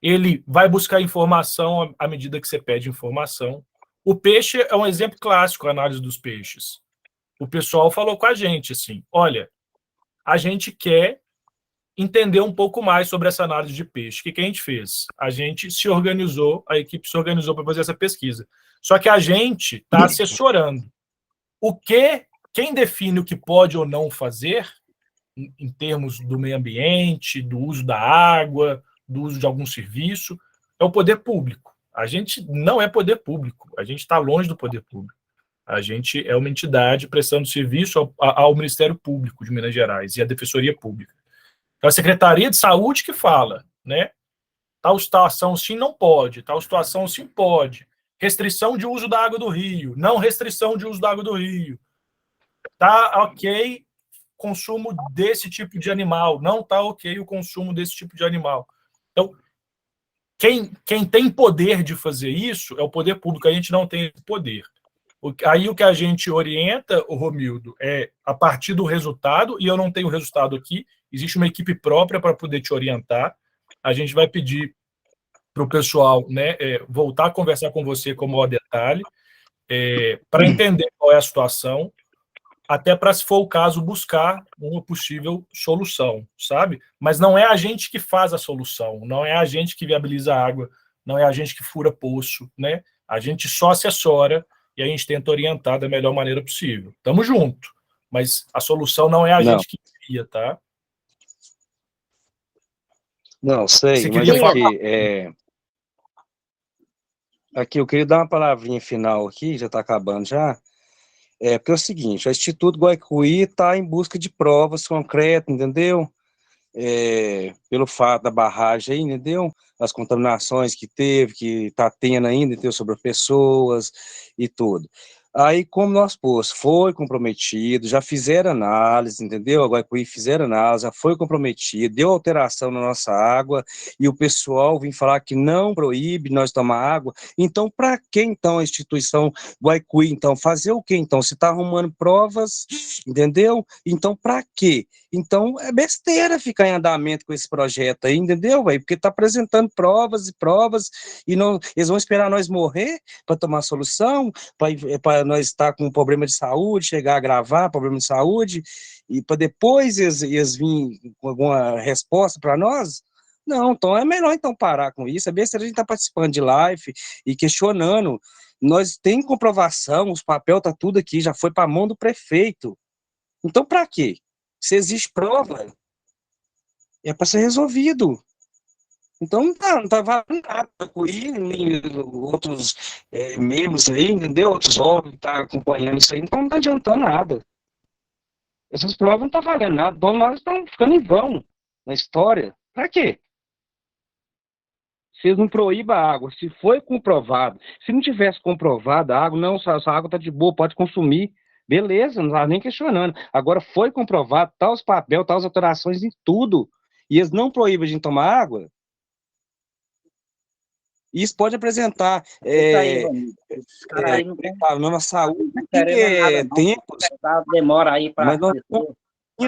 ele vai buscar informação à medida que você pede informação. O peixe é um exemplo clássico, a análise dos peixes. O pessoal falou com a gente assim, olha, a gente quer entender um pouco mais sobre essa análise de peixe. O que a gente fez? A gente se organizou, a equipe se organizou para fazer essa pesquisa. Só que a gente está assessorando. Quem define o que pode ou não fazer, em termos do meio ambiente, do uso da água, do uso de algum serviço, é o poder público. A gente não é poder público, a gente está longe do poder público. A gente é uma entidade prestando serviço ao Ministério Público de Minas Gerais e à Defensoria Pública. Então, a Secretaria de Saúde que fala, né? Tal situação sim não pode, tal situação sim pode. Restrição de uso da água do rio, não restrição de uso da água do rio. Tá ok consumo desse tipo de animal, não tá ok o consumo desse tipo de animal. Então, quem tem poder de fazer isso é o poder público, a gente não tem esse poder. Aí o que a gente orienta, o Romildo, é a partir do resultado, e eu não tenho o resultado aqui, existe uma equipe própria para poder te orientar. A gente vai pedir para o pessoal, né, voltar a conversar com você com o maior detalhe, para entender qual é a situação, até para, se for o caso, buscar uma possível solução, sabe? Mas não é a gente que faz a solução, não é a gente que viabiliza a água, não é a gente que fura poço, né? A gente só assessora e a gente tenta orientar da melhor maneira possível. Tamo junto, mas a solução não é a gente que cria, tá? Não, sei, mas aqui eu queria dar uma palavrinha final aqui, já está acabando já. Porque é o seguinte, o Instituto Guaicuí está em busca de provas concretas, entendeu? Pelo fato da barragem aí, entendeu? As contaminações que teve, que está tendo ainda, entendeu? Sobre pessoas e tudo. Aí, como nosso posto foi comprometido, já fizeram análise, entendeu? A Guaicuí fizeram análise, já foi comprometido, deu alteração na nossa água, e o pessoal vem falar que não proíbe nós tomar água. Então, para que, então, a instituição Guaicuí, então, fazer o quê, então? Se está arrumando provas, entendeu? Então, para quê? Então, é besteira ficar em andamento com esse projeto aí, entendeu, velho? Porque está apresentando provas e provas, e não, eles vão esperar nós morrer para tomar solução, para nós estar com um problema de saúde, chegar a gravar problema de saúde, e para depois eles virem com alguma resposta para nós? Não, então é melhor então parar com isso. É besteira a gente estar participando de live e questionando. Nós tem comprovação, os papéis tá tudo aqui, já foi para a mão do prefeito. Então, para quê? Se existe prova, é para ser resolvido. Então não tá valendo nada, nem outros membros aí, entendeu? Outros órgãos que estão acompanhando isso aí, então não tá adiantando nada. Essas provas não estão valendo nada, então nós estamos ficando em vão na história. Para quê? Vocês não proíbam a água, se foi comprovado, se não tivesse comprovado a água, não, essa água está de boa, pode consumir, beleza, não estava nem questionando. Agora foi comprovado, tá os papéis, tá as alterações em tudo, e eles não proíbem a gente tomar água. Isso pode apresentar problema na saúde, tempos. Demora aí para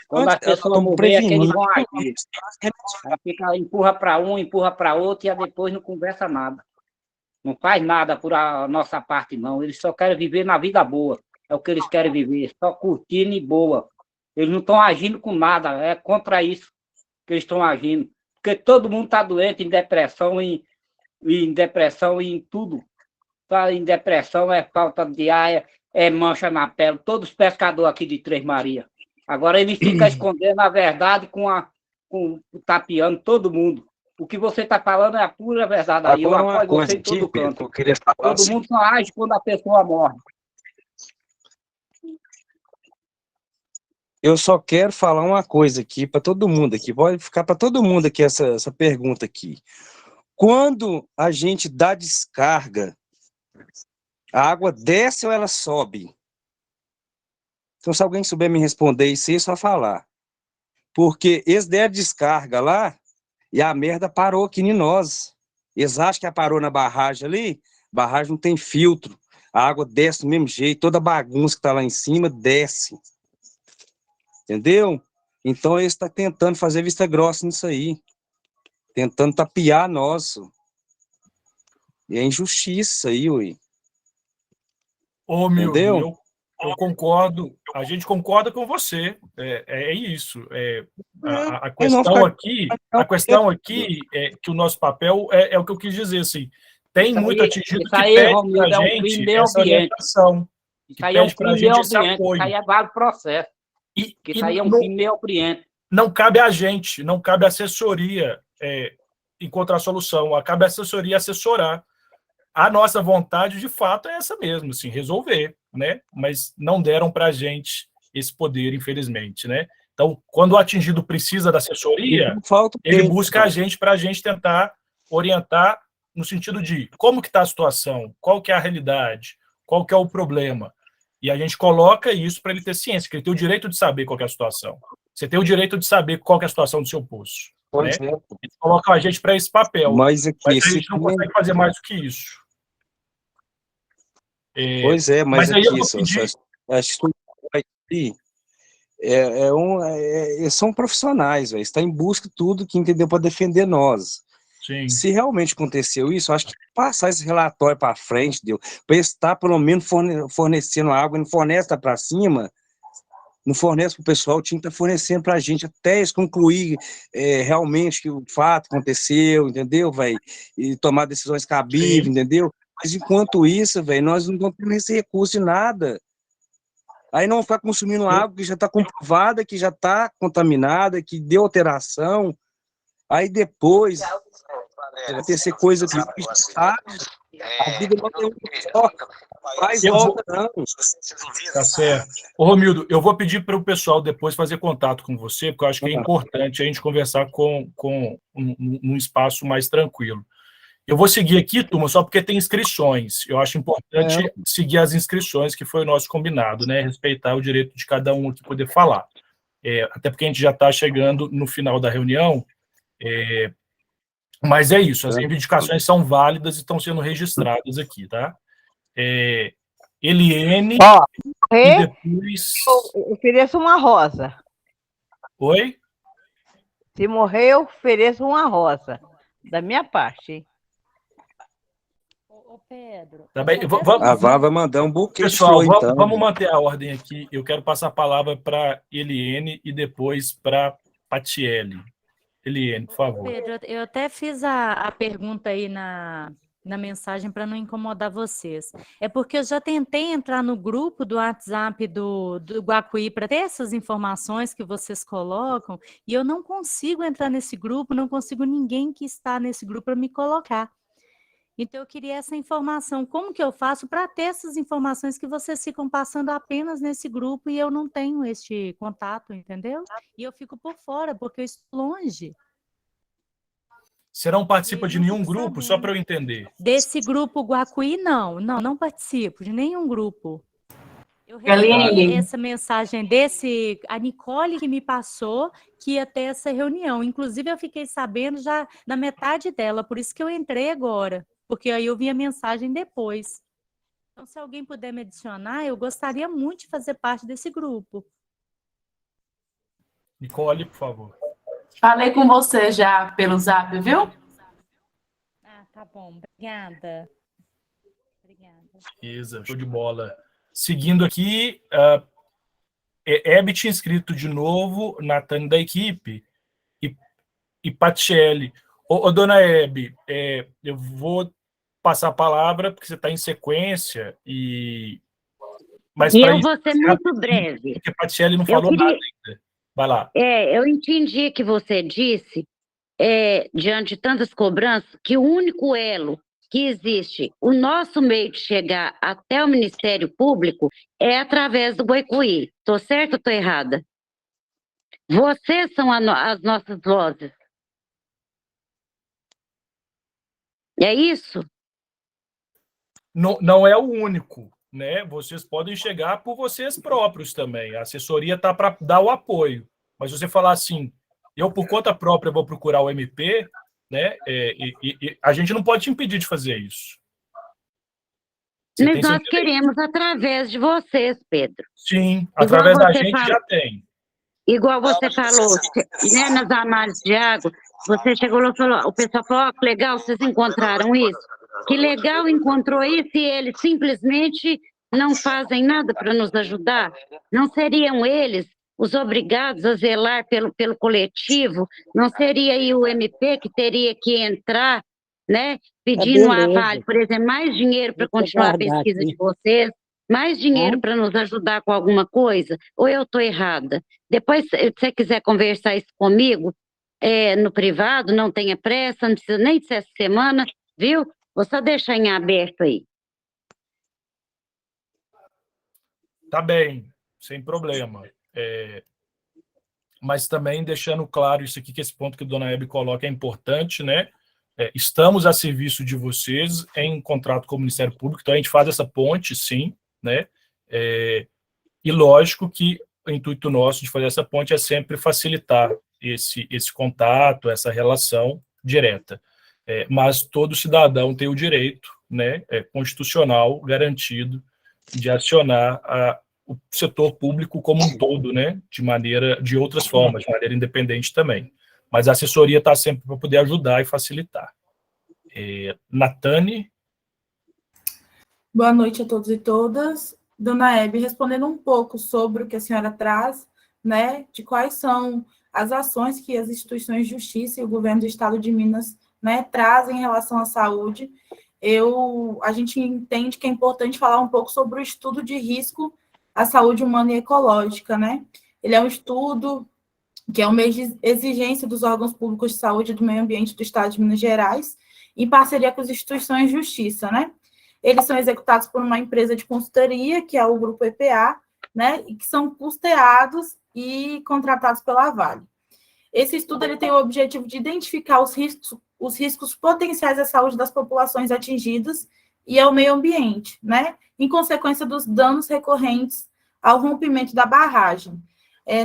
quando a pessoa morrer, é que eles vão agir. Aí fica, empurra para um, empurra para outro, e depois não conversa nada. Não faz nada por a nossa parte, não. Eles só querem viver na vida boa. É o que eles querem viver, só curtindo e boa. Eles não estão agindo com nada, é contra isso que eles estão agindo. Porque todo mundo está doente, em depressão e em tudo. Tá em depressão, é falta de ar, é mancha na pele. Todos os pescadores aqui de Três Marias. Agora eles ficam escondendo a verdade com tapeando todo mundo. O que você está falando é a pura verdade. Aí eu Agora, uma apoio coisa você em todo aqui, Pedro, canto. que eu queria falar Todo assim, mundo só age quando a pessoa morre. eu só quero falar uma coisa aqui para todo mundo aqui, pode ficar para todo mundo aqui essa pergunta aqui. Quando a gente dá descarga, a água desce ou ela sobe? Então, se alguém souber me responder isso, é só falar. Porque eles deram descarga lá e a merda parou aqui em nós. Eles acham que parou na barragem ali, barragem não tem filtro, a água desce do mesmo jeito, toda bagunça que está lá em cima desce. Entendeu? Então eles estão tentando fazer vista grossa nisso aí, tentando tapear nós. E é injustiça aí, ué. Ô, Mildo, entendeu? eu concordo, a gente concorda com você, é isso. A questão aqui é que o nosso papel é o que eu quis dizer, assim, tem muito atingido que pede Romildo, para a um crime gente meio essa ambiente. orientação, que Isso aí é um pede para a crime meio gente esse ambiente. Isso apoio. aí é vários processos. Isso aí é um crime meio ambiente. Não cabe a gente, não cabe a assessoria encontrar solução, cabe a assessoria assessorar. A nossa vontade, de fato, é essa mesmo, assim, resolver, né? Mas não deram para a gente esse poder, infelizmente, né? Então, quando o atingido precisa da assessoria, ele busca a gente para a gente tentar orientar no sentido de como que está a situação, qual que é a realidade, qual que é o problema. E a gente coloca isso para ele ter ciência, que ele tem o direito de saber qual que é a situação. Você tem o direito de saber qual que é a situação do seu poço. Né? Eles colocam a gente para esse papel. Mas aqui, a gente não consegue fazer mais do que isso. Pois é, mas aí aqui, eu vou pedir... são profissionais, véio, está em busca de tudo que entendeu para defender nós. Sim. Se realmente aconteceu isso, acho que passar esse relatório para frente, para estar pelo menos fornecendo água, não fornece para cima, não fornece para o pessoal, tinha que estar fornecendo para a gente até eles concluir realmente que o fato aconteceu, entendeu, velho? E tomar decisões cabíveis, entendeu? Mas enquanto isso, velho, nós não estamos tendo esse recurso de nada. Aí não ficar consumindo água que já está comprovada, que já está contaminada, que deu alteração. Aí depois vai ter ser coisa que a vida não tem troca. Faz volta, não. Tá certo. Ô, Romildo, eu vou pedir para o pessoal depois fazer contato com você, porque eu acho que é importante a gente conversar num espaço mais tranquilo. Eu vou seguir aqui, turma, só porque tem inscrições. Eu acho importante seguir as inscrições, que foi o nosso combinado, né? Respeitar o direito de cada um aqui poder falar. Até porque a gente já está chegando no final da reunião. Mas é isso, as reivindicações são válidas e estão sendo registradas aqui, tá? Eliene, e depois... Eu ofereço uma rosa. Oi? Se morrer, eu ofereço uma rosa. Da minha parte, hein? Ô, Pedro. Tá bem? A Vá vai mandar um buquê de Pessoal, flor, então. vamos manter a ordem aqui. Eu quero passar a palavra para Eliene e depois para Patiele. Eliene, por favor. Pedro, eu até fiz a pergunta aí na mensagem para não incomodar vocês. É porque eu já tentei entrar no grupo do WhatsApp do Guacuí para ter essas informações que vocês colocam e eu não consigo entrar nesse grupo, não consigo ninguém que está nesse grupo para me colocar. Então, eu queria essa informação. Como que eu faço para ter essas informações que vocês ficam passando apenas nesse grupo e eu não tenho este contato, entendeu? E eu fico por fora, porque eu estou longe. Você não participa de nenhum grupo, só para eu entender? Desse grupo Guacuí, não participo de nenhum grupo. Eu recebi essa mensagem a Nicole que me passou que ia ter essa reunião. Inclusive, eu fiquei sabendo já na metade dela, por isso que eu entrei agora. Porque aí eu vi a mensagem depois. Então, se alguém puder me adicionar, eu gostaria muito de fazer parte desse grupo. Nicole, por favor. Falei com você já pelo Zap, viu? Ah, tá bom. Obrigada. Beleza, show de bola. Seguindo aqui, Hebe tinha inscrito de novo, Natane da equipe e Patiele. Ô, dona Hebe, eu vou passar a palavra, porque você está em sequência, mas eu vou ser muito breve. Porque a Patiele não falou nada ainda. Vai lá. Eu entendi que você disse, diante de tantas cobranças, que o único elo que existe, o nosso meio de chegar até o Ministério Público é através do Boicuí. Estou certa ou estou errada? Vocês são as nossas vozes. É isso? Não é o único, né? Vocês podem chegar por vocês próprios também. A assessoria está para dar o apoio. Mas você falar assim, eu por conta própria vou procurar o MP, né? A gente não pode te impedir de fazer isso. Mas nós queremos através de vocês, Pedro. Sim, através da gente já tem. Igual você falou, né, nas análises de água, você chegou lá e falou, o pessoal falou, que legal, vocês encontraram isso. Que legal, encontrou isso e eles simplesmente não fazem nada para nos ajudar. Não seriam eles os obrigados a zelar pelo coletivo? Não seria aí o MP que teria que entrar, né, pedindo um aval, por exemplo, mais dinheiro para continuar a pesquisa de vocês, mais dinheiro para nos ajudar com alguma coisa? Ou eu estou errada? Depois, se você quiser conversar isso comigo, no privado, não tenha pressa, não precisa nem de ser essa semana, viu? Vou só deixar em aberto aí. Tá bem, sem problema. Mas também deixando claro isso aqui, que esse ponto que a dona Hebe coloca é importante, né? Estamos a serviço de vocês em contrato com o Ministério Público, então a gente faz essa ponte, sim, né? E lógico que o intuito nosso de fazer essa ponte é sempre facilitar esse contato, essa relação direta. Mas todo cidadão tem o direito, né, constitucional garantido de acionar o setor público como um todo, né, de outras formas, de maneira independente também. Mas a assessoria está sempre para poder ajudar e facilitar. Natane? Boa noite a todos e todas. Dona Hebe, respondendo um pouco sobre o que a senhora traz, né, de quais são as ações que as instituições de justiça e o governo do Estado de Minas, né, trazem em relação à saúde, a gente entende que é importante falar um pouco sobre o estudo de risco à saúde humana e ecológica, né? Ele é um estudo que é uma exigência dos órgãos públicos de saúde e do meio ambiente do Estado de Minas Gerais, em parceria com as instituições de justiça, né? Eles são executados por uma empresa de consultoria, que é o Grupo EPA, né? E que são custeados e contratados pela Vale. Esse estudo ele tem o objetivo de identificar os riscos potenciais à saúde das populações atingidas e ao meio ambiente, né? Em consequência dos danos recorrentes ao rompimento da barragem.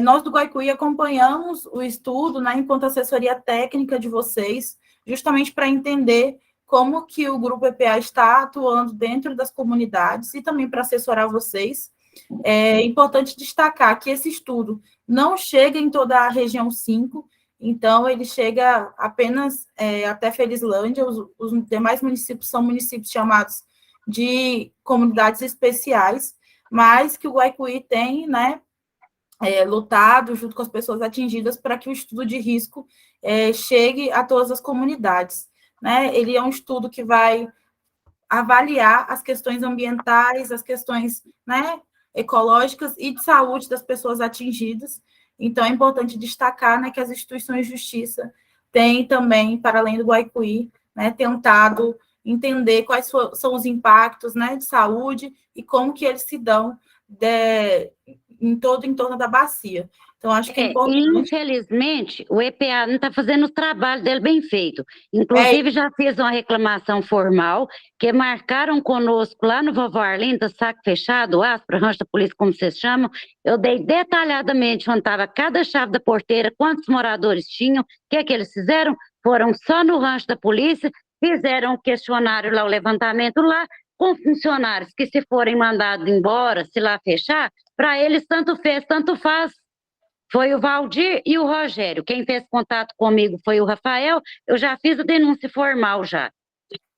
Nós do Guaicuí acompanhamos o estudo, né, enquanto assessoria técnica de vocês, justamente para entender como que o Grupo EPA está atuando dentro das comunidades e também para assessorar vocês. É importante destacar que esse estudo não chega em toda a região 5, então ele chega apenas até Felizlândia, os demais municípios são municípios chamados de comunidades especiais, mas que o Guaicuí tem, né, lutado junto com as pessoas atingidas para que o estudo de risco chegue a todas as comunidades, né? Ele é um estudo que vai avaliar as questões ambientais, as questões, né, ecológicas e de saúde das pessoas atingidas. Então, é importante destacar, né, que as instituições de justiça têm também, para além do Guaicuí, né, tentado entender quais são os impactos, né, de saúde e como que eles se dão em todo o entorno da bacia. Então, acho que é importante. Infelizmente, o EPA não está fazendo o trabalho dele bem feito. Inclusive, já fez uma reclamação formal, que marcaram conosco lá no Vovó Arlinda, saco fechado, Aspra, rancho da polícia, como vocês chamam. Eu dei detalhadamente onde estava cada chave da porteira, quantos moradores tinham, o que é que eles fizeram? Foram só no rancho da polícia, fizeram o questionário lá, o levantamento lá, com funcionários que, se forem mandados embora, se lá fechar, para eles tanto fez, tanto faz. Foi o Valdir e o Rogério. Quem fez contato comigo foi o Rafael. Eu já fiz a denúncia formal já.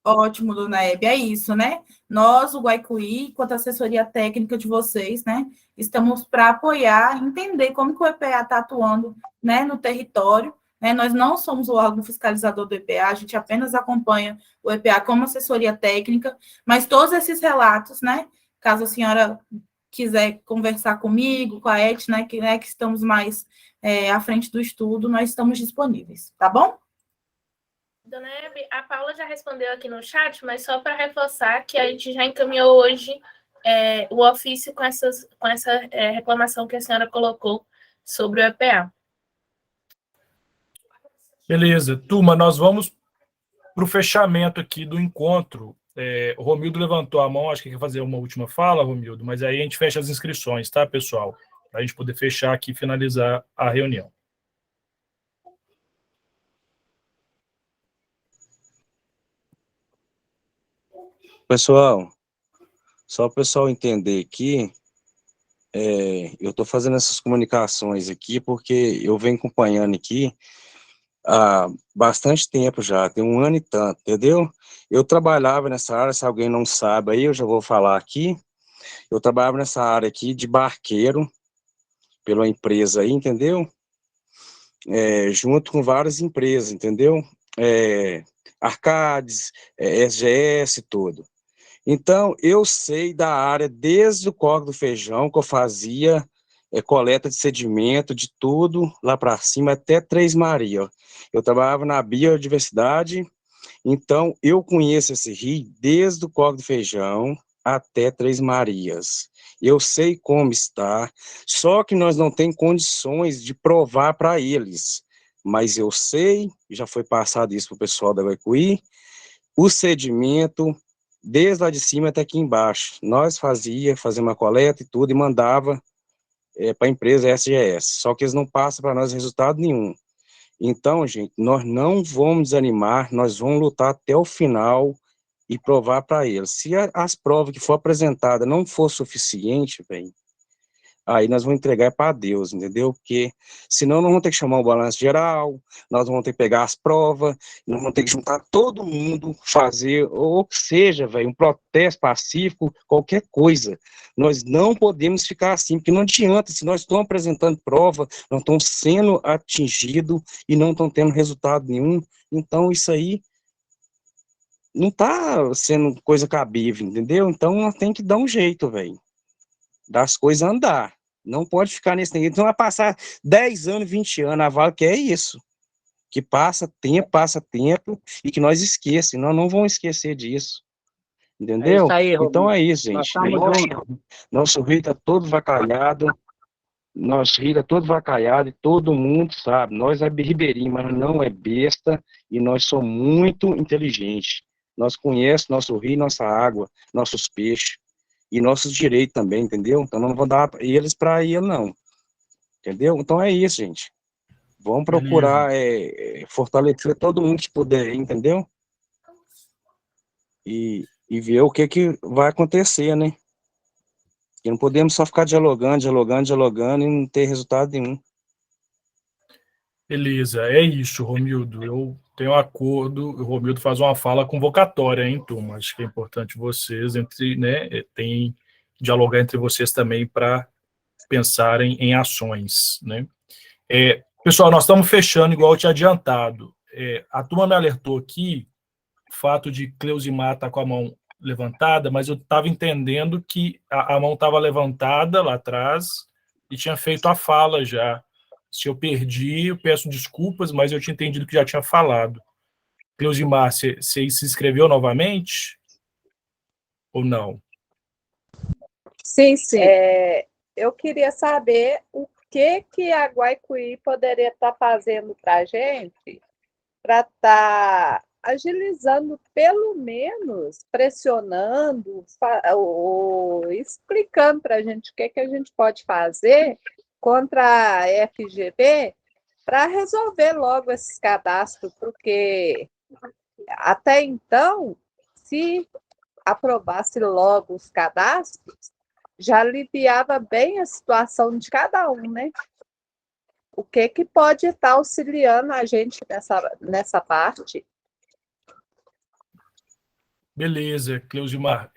Ótimo, dona Hebe, é isso, né? Nós, o Guaicuí, enquanto assessoria técnica de vocês, né, estamos para apoiar, entender como que o EPA está atuando, né, no território, né? Nós não somos o órgão fiscalizador do EPA, a gente apenas acompanha o EPA como assessoria técnica, mas todos esses relatos, né, caso a senhora quiser conversar comigo, com a Etna, que estamos mais à frente do estudo, nós estamos disponíveis, tá bom? Dona Hebe, a Paula já respondeu aqui no chat, mas só para reforçar que a gente já encaminhou hoje o ofício com essa reclamação que a senhora colocou sobre o EPA. Beleza. Turma, nós vamos para o fechamento aqui do encontro. O Romildo levantou a mão, acho que quer fazer uma última fala, Romildo, mas aí a gente fecha as inscrições, tá, pessoal? Para a gente poder fechar aqui e finalizar a reunião. Pessoal, só para o pessoal entender aqui, eu estou fazendo essas comunicações aqui porque eu venho acompanhando aqui há bastante tempo já, tem 1 ano e tanto, entendeu? Eu trabalhava nessa área, se alguém não sabe aí, eu já vou falar aqui, eu trabalhava nessa área aqui de barqueiro, pela empresa aí, entendeu? Junto com várias empresas, entendeu? Arcades, SGS, tudo. Então, eu sei da área desde o Córrego do Feijão, que eu fazia coleta de sedimento, de tudo, lá para cima, até Três Marias. Eu trabalhava na biodiversidade, então eu conheço esse rio desde o Córrego do Feijão até Três Marias. Eu sei como está, só que nós não temos condições de provar para eles. Mas eu sei, já foi passado isso para o pessoal da Guaicuí, o sedimento, desde lá de cima até aqui embaixo. Nós fazíamos uma coleta e tudo, e mandava para a empresa SGS. Só que eles não passam para nós resultado nenhum. Então, gente, nós não vamos desanimar, nós vamos lutar até o final e provar para eles. Se as provas que for apresentada não for suficiente, velho, aí nós vamos entregar para Deus, entendeu? Porque senão nós vamos ter que chamar o balanço geral, nós vamos ter que pegar as provas, nós vamos ter que juntar todo mundo, fazer, ou que seja, velho, um protesto pacífico, qualquer coisa. Nós não podemos ficar assim, porque não adianta, se nós estamos apresentando prova, nós estamos sendo atingidos e não estamos tendo resultado nenhum, então isso aí não está sendo coisa cabível, entendeu? Então nós temos que dar um jeito, velho, das coisas andar. Não pode ficar nesse negócio. Então vai passar 10 anos, 20 anos, a Vale quer isso. Que passa tempo, e que nós esquecemos. Nós não vamos esquecer disso. Entendeu? É isso aí, Romildo. Então é isso, gente. Nosso rio está todo vacalhado. Nosso rio está todo vacalhado e todo mundo sabe. Nós é ribeirinho, mas não é besta e nós somos muito inteligentes. Nós conhecemos nosso rio, nossa água, nossos peixes. E nossos direitos também, entendeu? Então não vou dar eles para ele, não. Entendeu? Então é isso, gente. Vamos procurar fortalecer todo mundo que puder, entendeu? E ver o que vai acontecer, né? Porque não podemos só ficar dialogando e não ter resultado nenhum. Beleza, é isso, Romildo. Eu tenho um acordo, o Romildo faz uma fala convocatória, hein, turma? Acho que é importante vocês, tem dialogar entre vocês também para pensarem em ações, né? Pessoal, nós estamos fechando, igual eu tinha adiantado. A turma me alertou aqui, o fato de Cleusimar estar com a mão levantada, mas eu estava entendendo que a mão estava levantada lá atrás e tinha feito a fala já. Se eu perdi, eu peço desculpas, mas eu tinha entendido que já tinha falado. Cleusimar, você se inscreveu novamente? Ou não? Sim. Eu queria saber o que a Guaicuí poderia estar fazendo para a gente, para estar agilizando, pelo menos pressionando, ou explicando para a gente o que a gente pode fazer contra a FGV para resolver logo esses cadastros, porque até então, se aprovasse logo os cadastros, já aliviava bem a situação de cada um, né? O que pode estar auxiliando a gente nessa parte? Beleza, Cleusimar.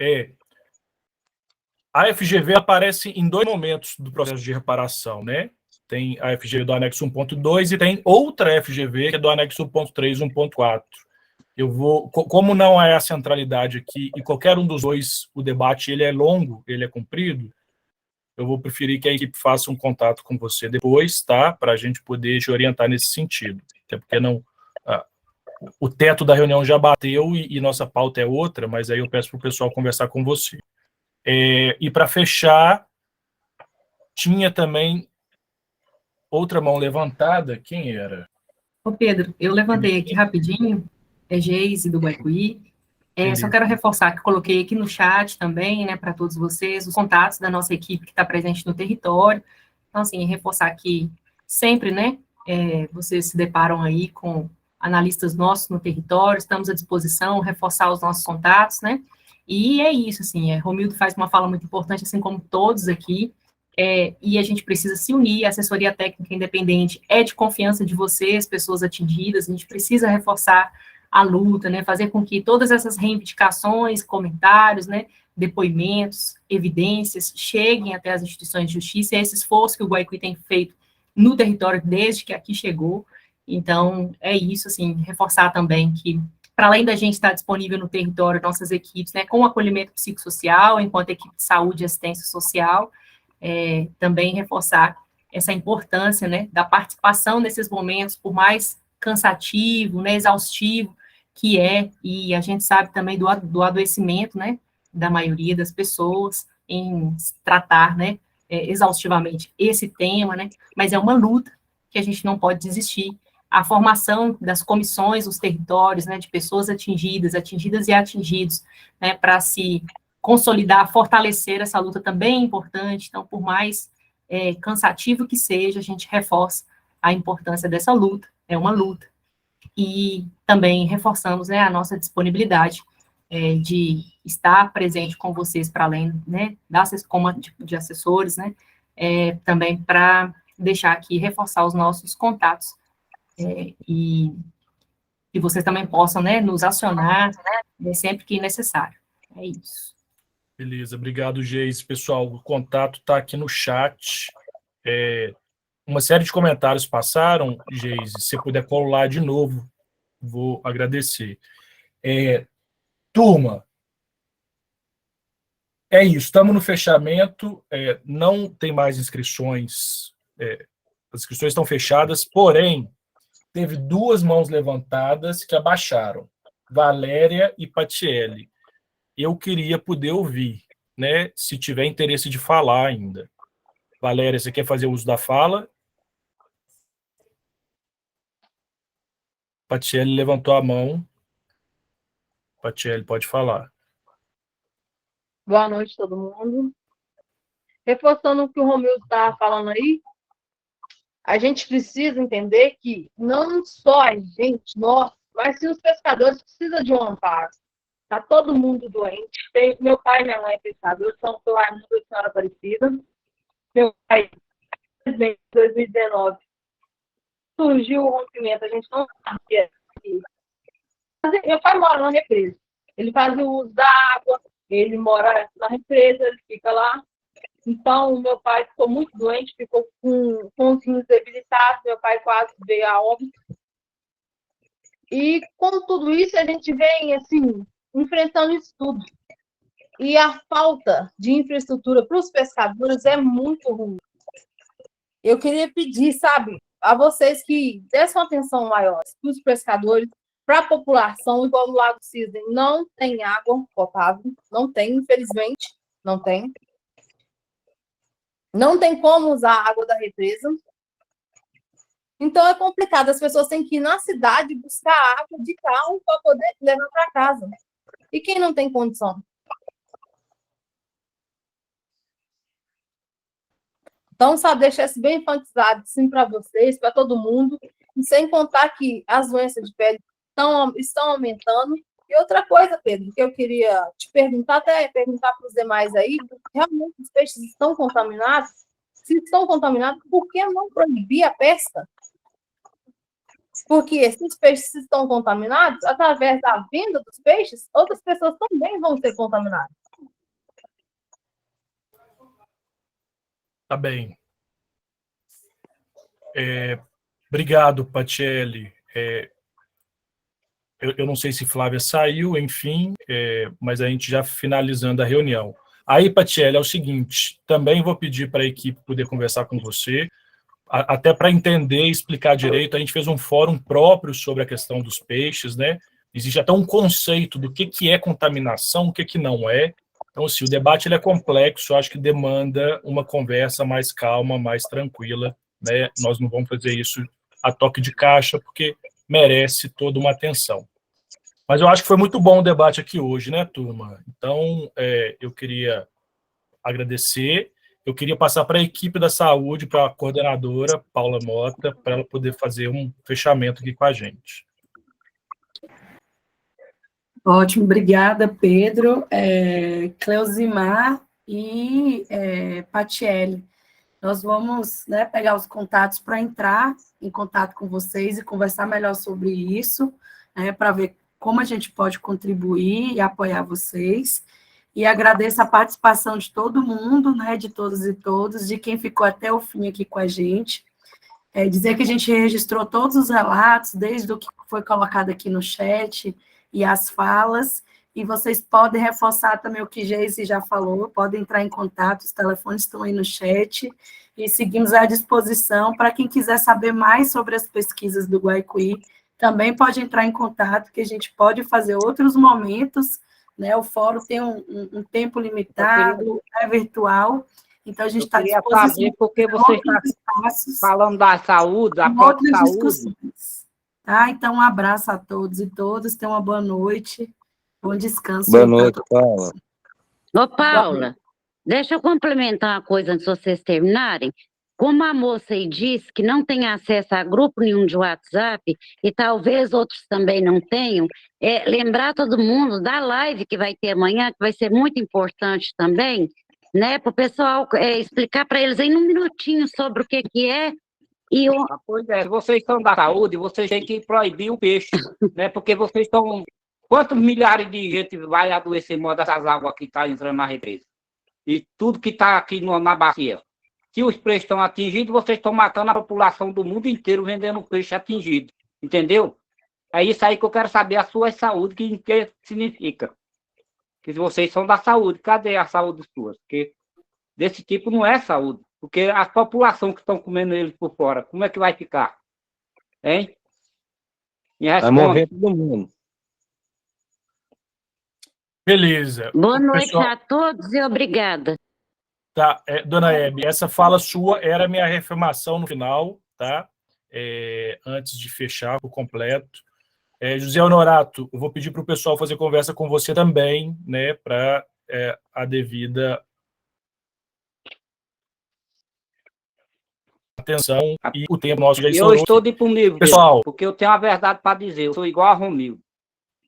A FGV aparece em 2 momentos do processo de reparação, né? Tem a FGV do anexo 1.2 e tem outra FGV que é do anexo 1.3, 1.4. Como não é a centralidade aqui, e qualquer um dos dois, o debate ele é longo, ele é comprido, eu vou preferir que a equipe faça um contato com você depois, tá? Para a gente poder te orientar nesse sentido. Até porque não, o teto da reunião já bateu e nossa pauta é outra, mas aí eu peço para o pessoal conversar com você. E para fechar, tinha também outra mão levantada. Quem era? Ô Pedro, eu levantei aqui rapidinho, é Geise do Guacuí. Só quero reforçar que coloquei aqui no chat também, né, para todos vocês, os contatos da nossa equipe que está presente no território. Então, assim, reforçar que sempre, né, vocês se deparam aí com analistas nossos no território, estamos à disposição, reforçar os nossos contatos, né, e é isso, assim, Romildo faz uma fala muito importante, assim como todos aqui, e a gente precisa se unir, a assessoria técnica independente é de confiança de vocês, pessoas atingidas, a gente precisa reforçar a luta, né, fazer com que todas essas reivindicações, comentários, né, depoimentos, evidências, cheguem até as instituições de justiça, é esse esforço que o Guacuí tem feito no território desde que aqui chegou. Então, é isso, assim, reforçar também que, para além da gente estar disponível no território, nossas equipes, né, com acolhimento psicossocial, enquanto equipe de saúde e assistência social, também reforçar essa importância, né, da participação nesses momentos, por mais cansativo, né, exaustivo que e a gente sabe também do adoecimento, né, da maioria das pessoas em tratar, né, exaustivamente esse tema, né, mas é uma luta que a gente não pode desistir. A formação das comissões, os territórios, né, de pessoas atingidas e atingidos, né, para se consolidar, fortalecer essa luta também é importante. Então, por mais cansativo que seja, a gente reforça a importância dessa luta, é uma luta. E também reforçamos, né, a nossa disponibilidade de estar presente com vocês, para além, né, como de assessores, né, também para deixar aqui, reforçar os nossos contatos, e vocês também possam, né, nos acionar, né, sempre que necessário. É isso. Beleza, obrigado, Geise. Pessoal, o contato está aqui no chat. Uma série de comentários passaram, Geise, se você puder colar de novo, vou agradecer. Turma, é isso, estamos no fechamento, não tem mais inscrições, as inscrições estão fechadas, porém, teve 2 mãos levantadas que abaixaram, Valéria e Patielli. Eu queria poder ouvir, né, se tiver interesse de falar ainda. Valéria, você quer fazer uso da fala? Patielli levantou a mão. Patielli, pode falar. Boa noite, todo mundo. Reforçando o que o Romildo estava falando aí, a gente precisa entender que não só a gente, nós, mas sim os pescadores precisam de um amparo. Está todo mundo doente. Meu pai e minha mãe é pescador, são do Raimundo e Senhora Aparecida. Meu pai, em 2019, surgiu o rompimento, a gente não sabia. Meu pai mora na represa. Ele faz o uso da água, ele mora na represa, ele fica lá. Então, o meu pai ficou muito doente, ficou com os rins debilitados, meu pai quase veio a óbito. E com tudo isso, a gente vem, assim, enfrentando isso tudo. E a falta de infraestrutura para os pescadores é muito ruim. Eu queria pedir, sabe, a vocês que dessem uma atenção maior para os pescadores, para a população, igual no Lago Cisne, não tem água potável, não tem, infelizmente, não tem. Não tem como usar a água da represa. Então é complicado, as pessoas têm que ir na cidade buscar água de carro para poder levar para casa. E quem não tem condição? Então, sabe, deixar isso bem enfatizado, sim, para vocês, para todo mundo, e sem contar que as doenças de pele estão aumentando. E outra coisa, Pedro, que eu queria te perguntar, até perguntar para os demais aí, realmente os peixes estão contaminados? Se estão contaminados, por que não proibir a pesca? Porque esses peixes estão contaminados, através da venda dos peixes, outras pessoas também vão ser contaminadas. Tá bem. Obrigado, Patielli. Eu não sei se Flávia saiu, enfim, mas a gente já finalizando a reunião. Aí, Patielli, é o seguinte, também vou pedir para a equipe poder conversar com você, até para entender e explicar direito. A gente fez um fórum próprio sobre a questão dos peixes, né? Existe até um conceito do que é contaminação, o que não é. Então, assim, o debate ele é complexo, eu acho que demanda uma conversa mais calma, mais tranquila, né? Nós não vamos fazer isso a toque de caixa, porque merece toda uma atenção. Mas eu acho que foi muito bom o debate aqui hoje, né, turma? Então, eu queria agradecer, eu queria passar para a equipe da saúde, para a coordenadora, Paula Mota, para ela poder fazer um fechamento aqui com a gente. Ótimo, obrigada, Pedro, Cleusimar e Patielli. Nós vamos, né, pegar os contatos para entrar em contato com vocês e conversar melhor sobre isso, né, para ver como a gente pode contribuir e apoiar vocês. E agradeço a participação de todo mundo, né, de todos e todas, de quem ficou até o fim aqui com a gente. Dizer que a gente registrou todos os relatos, desde o que foi colocado aqui no chat e as falas, e vocês podem reforçar também o que Geise já falou, podem entrar em contato, os telefones estão aí no chat, e seguimos à disposição para quem quiser saber mais sobre as pesquisas do Guaicuí, também pode entrar em contato, que a gente pode fazer outros momentos, né? O fórum tem um tempo limitado, é virtual, então a gente está à disposição. Saber porque você está falando da saúde, da própria saúde. Tá? Então, um abraço a todos e todas, tenham uma boa noite, bom descanso. Boa noite, Paula. Ô, Paula, deixa eu complementar uma coisa antes de vocês terminarem. Como a moça aí disse que não tem acesso a grupo nenhum de WhatsApp, e talvez outros também não tenham, lembrar todo mundo da live que vai ter amanhã, que vai ser muito importante também, né, para o pessoal explicar para eles em um minutinho sobre o que é. Pois é, vocês são da saúde, vocês têm que proibir o peixe, né, porque vocês estão... Quantos milhares de gente vai adoecer por dessas águas que estão entrando na represa? E tudo que está aqui na bacia. Se os preços estão atingidos, vocês estão matando a população do mundo inteiro vendendo peixe atingido. Entendeu? É isso aí que eu quero saber, a sua saúde, que significa. Que vocês são da saúde. Cadê a saúde sua? Porque desse tipo não é saúde. Porque a população que estão comendo eles por fora, como é que vai ficar? Hein? Vai morrer todo mundo. Beleza. Boa noite a todos e obrigada. Tá, dona Hebe, essa fala sua era a minha reafirmação no final, tá? Antes de fechar por completo. José Honorato, eu vou pedir para o pessoal fazer conversa com você também, né, para a devida atenção e o tempo nosso já estourou. Eu estou disponível, pessoal, porque eu tenho a verdade para dizer, eu sou igual a Romildo.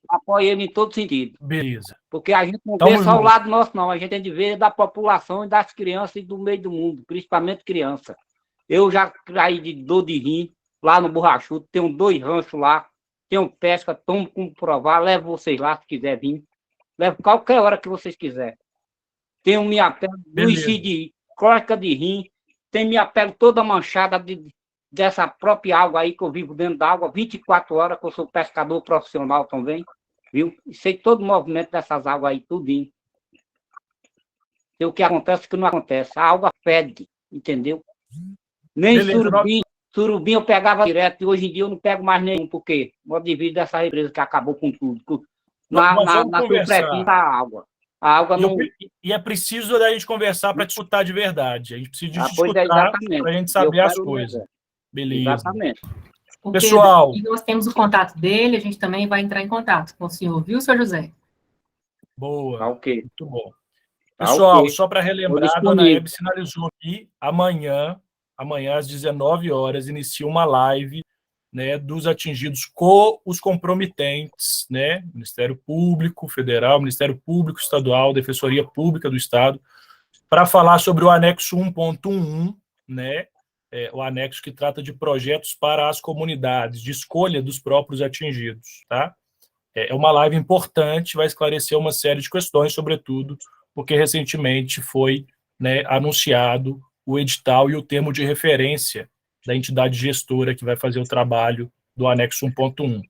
Apoio ele em todo sentido. Beleza. Porque a gente não vê só o lado nosso, não. A gente tem de ver da população e das crianças e do meio do mundo, principalmente criança. Eu já caí de dor de rim lá no Borrachudo, tenho 2 ranchos lá, tenho pesca, tomo como provar, levo vocês lá se quiser vir. Levo qualquer hora que vocês quiserem. Tenho minha pele doença de cólica de rim, tenho minha pele toda manchada dessa própria água aí que eu vivo dentro da água 24 horas, que eu sou pescador profissional também. Viu? E sei todo o movimento dessas águas aí, tudinho. E o que acontece, o que não acontece. A água fede, entendeu? Nem surubim eu pegava direto, e hoje em dia eu não pego mais nenhum, porque modo de vida dessa represa que acabou com tudo. Na superfície da água. A água não... E é preciso da gente conversar para disputar de verdade. A gente precisa disputar para a gente saber saber as coisas. Beleza. Exatamente. Pessoal, e nós temos o contato dele, a gente também vai entrar em contato com o senhor, viu, senhor José? Boa. Ok. Muito bom. Pessoal, só para relembrar, a dona disponível. Hebe sinalizou aqui, amanhã às 19 horas, inicia uma live, né, dos atingidos com os comprometentes, né, Ministério Público Federal, Ministério Público Estadual, Defensoria Pública do Estado, para falar sobre o anexo 1.1, né, o anexo que trata de projetos para as comunidades, de escolha dos próprios atingidos, tá? É uma live importante, vai esclarecer uma série de questões, sobretudo porque recentemente foi, né, anunciado o edital e o termo de referência da entidade gestora que vai fazer o trabalho do anexo 1.1.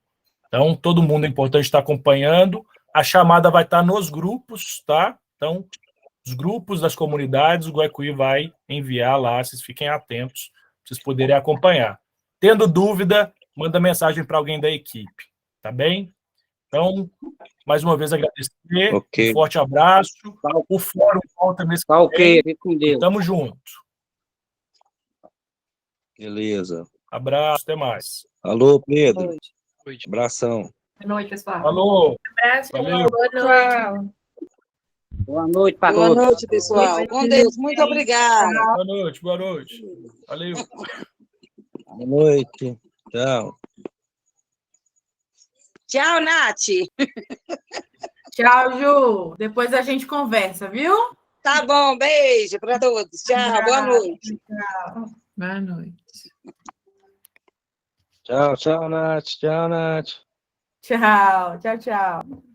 Então, todo mundo é importante estar acompanhando, a chamada vai estar nos grupos, tá? Então, os grupos das comunidades, o Guaicuí vai enviar lá, vocês fiquem atentos, para vocês poderem acompanhar. Tendo dúvida, manda mensagem para alguém da equipe, tá bem? Então, mais uma vez agradecer, um forte abraço, o fórum volta mês que vem, tamo junto. Beleza. Abraço, até mais. Alô, Pedro. Boa noite. Abração. Boa noite, pessoal. Alô. Abraço, Valeu. boa noite. Boa noite para Boa todos. noite, pessoal. Com Deus. Muito obrigada. Boa noite, boa noite. Valeu. Boa noite. Tchau. Tchau, Nath. Tchau, Ju. Depois a gente conversa, viu? Tá bom, beijo para todos. Tchau, boa noite. Tchau. Boa noite. Tchau, tchau, Nath. Tchau, Nath. Tchau, tchau, tchau.